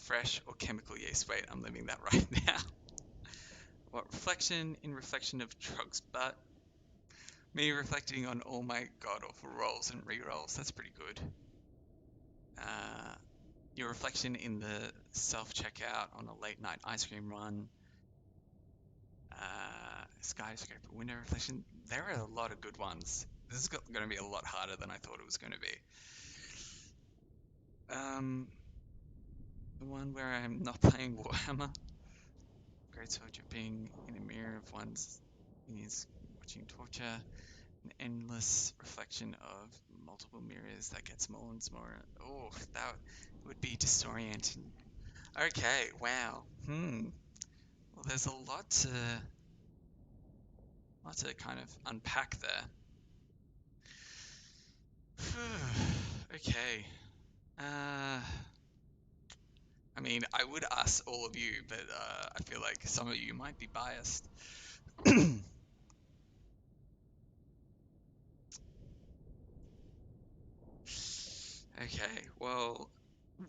[SPEAKER 1] fresh or chemical yeast. Wait, I'm living that right now. What reflection in reflection of Trog's butt? Me reflecting on all my god awful rolls and re-rolls. That's pretty good. Your reflection in the self-checkout on a late night ice cream run. Skyscraper window reflection. There are a lot of good ones. This is going to be a lot harder than I thought it was going to be. The one where I'm not playing Warhammer. Great sword dripping in a mirror of one's is watching torture. An endless reflection of multiple mirrors that gets smaller and smaller. Oh, that would be disorienting. Okay, wow. Well, there's a lot to kind of unpack there. Okay. I mean, I would ask all of you, but I feel like some of you might be biased. Okay, well,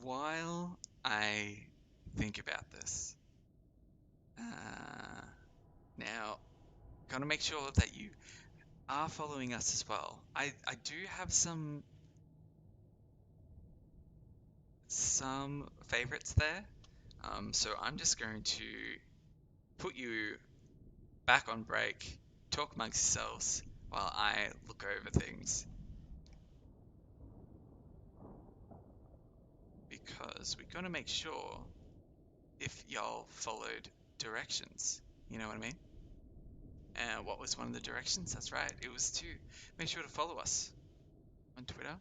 [SPEAKER 1] while I think about this, now, gotta make sure that you are following us as well. I do have some favorites there, so I'm just going to put you back on break, talk amongst yourselves while I look over things. Because we're going to make sure if y'all followed directions. You know what I mean? And what was one of the directions? That's right. It was to make sure to follow us on Twitter.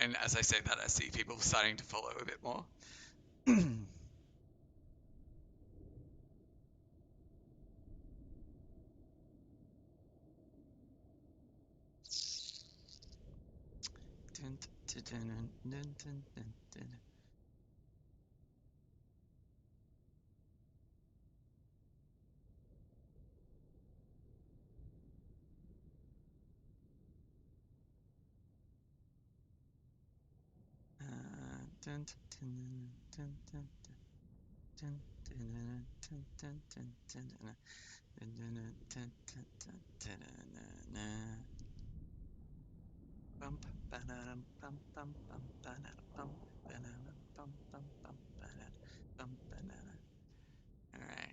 [SPEAKER 1] And as I say that, I see people starting to follow a bit more. All right.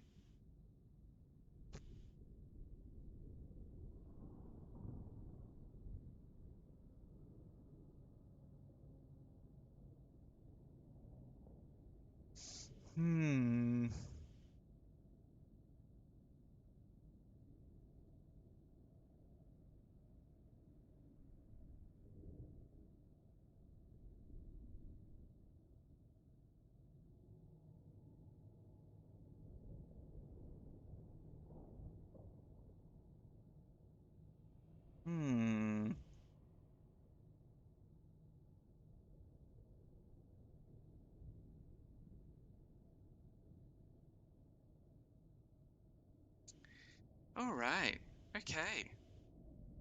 [SPEAKER 1] All right. Okay.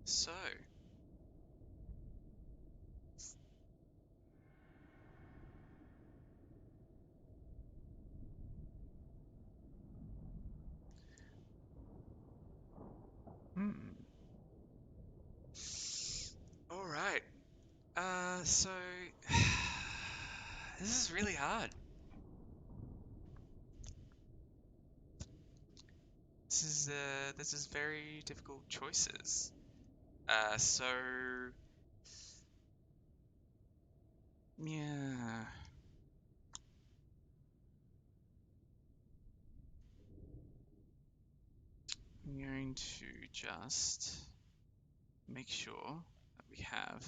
[SPEAKER 1] So. All right. So this is really hard. This is very difficult choices. So yeah. I'm going to just make sure that we have.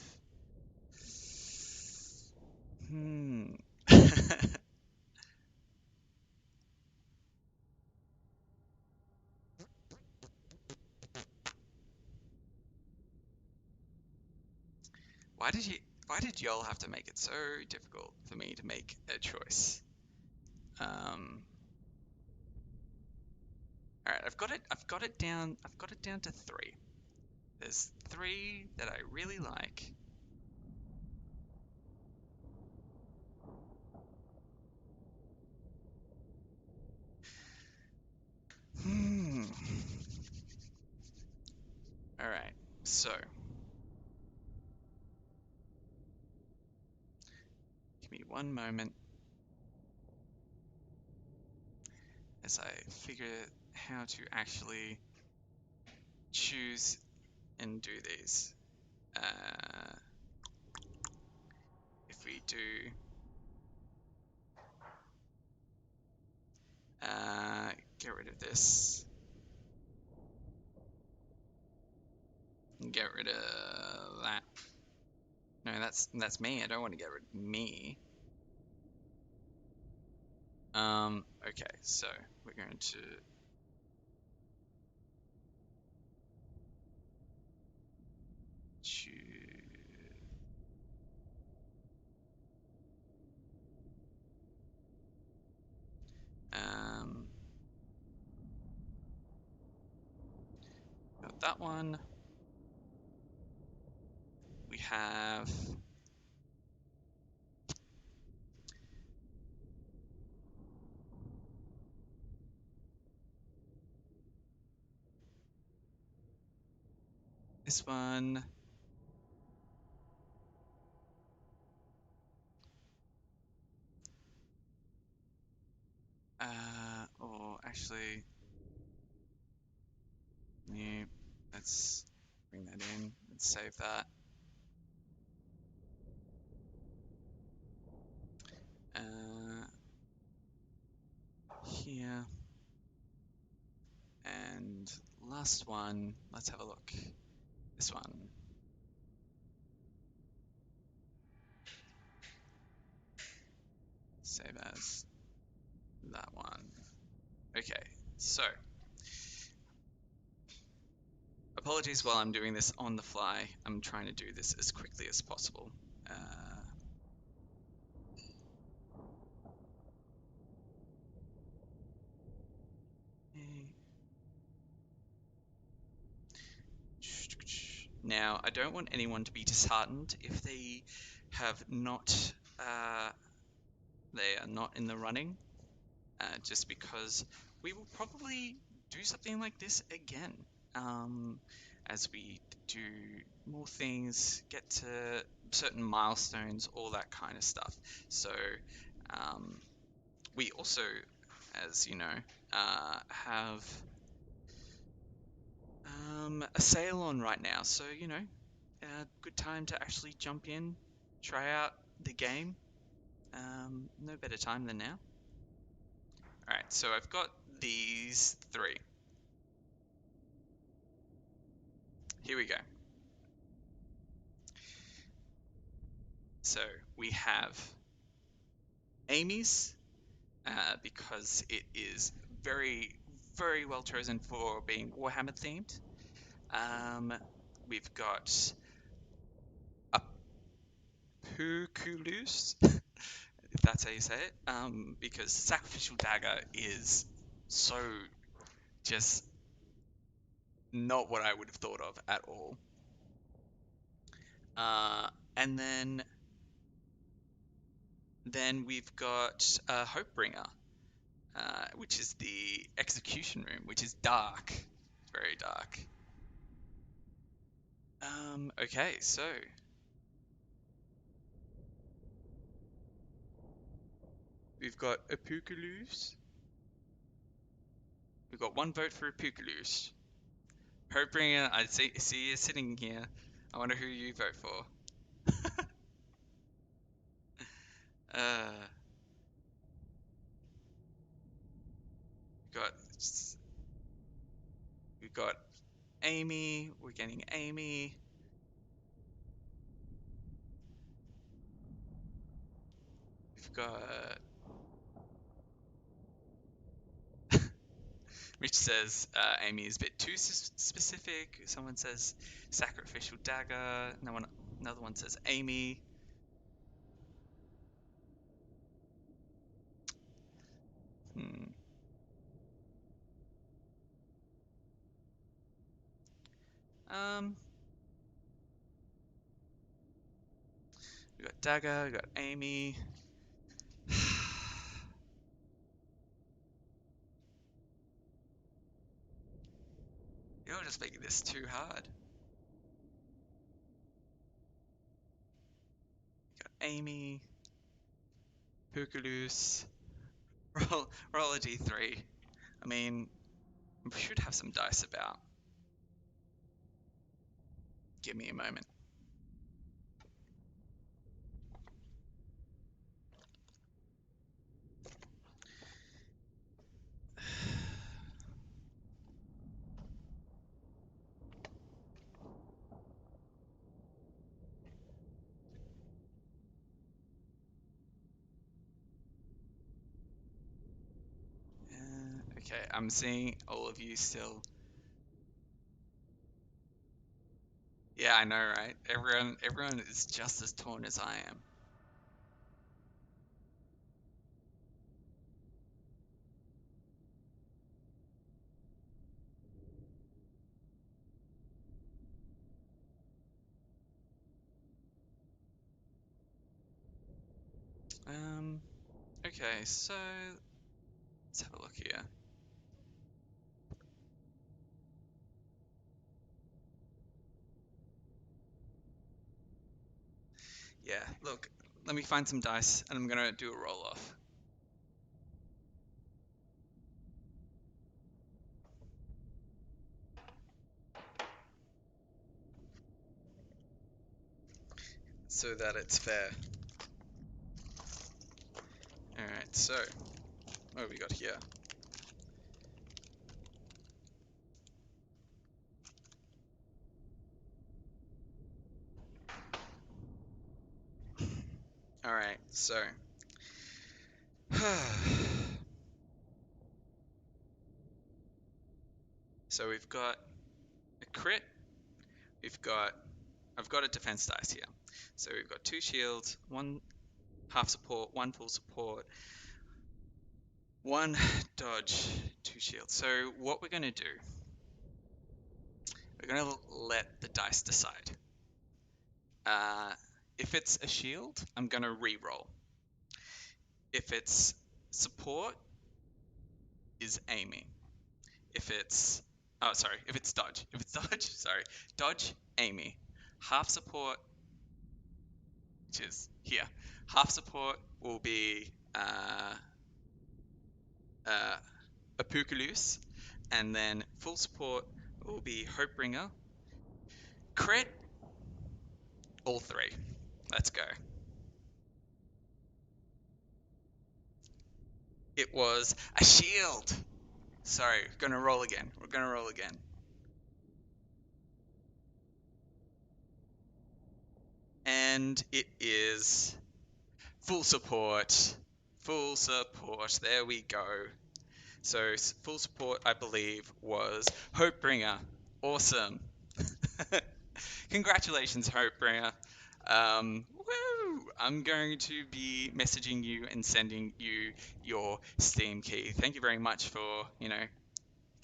[SPEAKER 1] Why did you? Why did y'all have to make it so difficult for me to make a choice? All right, I've got it. I've got it down. I've got it down to 3. There's 3 that I really like. All right, so give me one moment as I figure how to actually choose and do these. If we do get rid of this, and get rid of that. No, that's me. I don't want to get rid of me. Okay, so we're going to choose. Got that one. We have this one. Or actually, new. Let's bring that in. Let's save that. Here. And last one. Let's have a look. This one. Save as that one. Okay, so apologies while I'm doing this on the fly. I'm trying to do this as quickly as possible. Now, I don't want anyone to be disheartened if they have not, they are not in the running, just because we will probably do something like this again, as we do more things, get to certain milestones, all that kind of stuff. So, we also, as you know, have a sale on right now, so good time to actually jump in, try out the game. No better time than now. Alright, so I've got these 3. Here we go. So we have Amy's, because it is very, very well chosen for being Warhammer themed. We've got a Pukulus, if that's how you say it, because Sacrificial Dagger is so just not what I would have thought of at all. And then we've got Hopebringer, which is the execution room, which is dark, very dark. Okay, so we've got Apocalypse. We've got 1 vote for Apocalypse. Hopebringer, I see you sitting here. I wonder who you vote for. uh, got we've got Amy. We're getting Amy. We've got Rich says Amy is a bit too specific. Someone says Sacrificial Dagger. Another one says Amy. Um, we got Dagger, we got Amy. You're just making this too hard. Got Amy, Pukaloos, roll a d3. I mean, we should have some dice about. Give me a moment. Okay, I'm seeing all of you still. Yeah, I know, right? Everyone is just as torn as I am. Okay, so let's have a look here. Yeah, look, let me find some dice and I'm gonna do a roll off. So that it's fair. Alright, so what have we got here? Alright, so so we've got a crit, I've got a defense dice here. So we've got 2 shields, 1 half support, 1 full support, 1 dodge, 2 shields. So what we're gonna do, we're gonna let the dice decide. If it's a shield, I'm gonna re-roll. If it's support, is Amy. If it's if it's dodge. If it's dodge, sorry. Dodge, Amy. Half support, which is here. Half support will be Apocalypse, and then full support will be Hopebringer. Crit, all 3. Let's go. It was a shield. Sorry, gonna roll again. We're gonna roll again. And it is full support. Full support. There we go. So full support, I believe, was Hopebringer. Awesome. Congratulations, Hopebringer. Woo! I'm going to be messaging you and sending you your Steam key. Thank you very much for,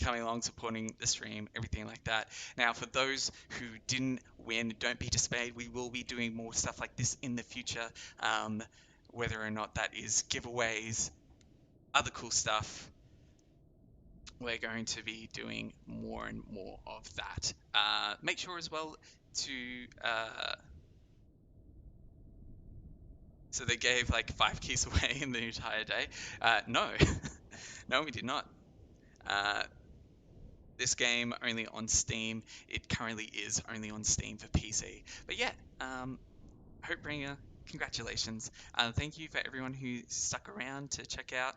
[SPEAKER 1] coming along, supporting the stream, everything like that. Now, for those who didn't win, don't be dismayed. We will be doing more stuff like this in the future, whether or not that is giveaways, other cool stuff. We're going to be doing more and more of that. Make sure as well to... So they gave like 5 keys away in the entire day? No. No, we did not. This game only on Steam. It currently is only on Steam for PC. But yeah, Hopebringer, congratulations. Thank you for everyone who stuck around to check out.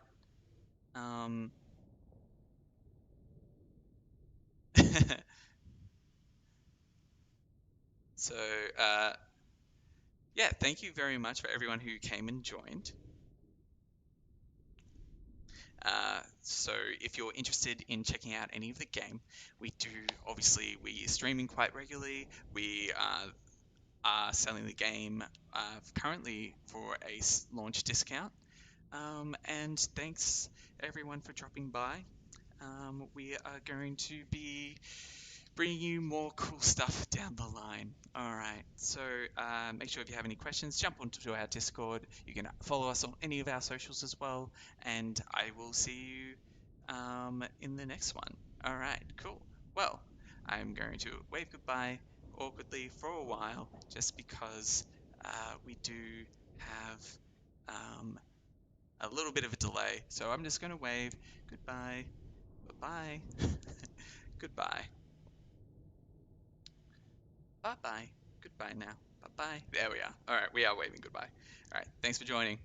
[SPEAKER 1] So, yeah, thank you very much for everyone who came and joined. So if you're interested in checking out any of the game, we are streaming quite regularly. We are selling the game currently for a launch discount. And thanks everyone for dropping by. We are going to be bringing you more cool stuff down the line. All right, so make sure if you have any questions, jump onto our Discord. You can follow us on any of our socials as well, and I will see you in the next one. All right, cool. Well, I'm going to wave goodbye awkwardly for a while, just because we do have a little bit of a delay. So I'm just going to wave goodbye, bye-bye, goodbye. Bye-bye. Goodbye now. Bye-bye. There we are. All right, we are waving goodbye. All right, thanks for joining.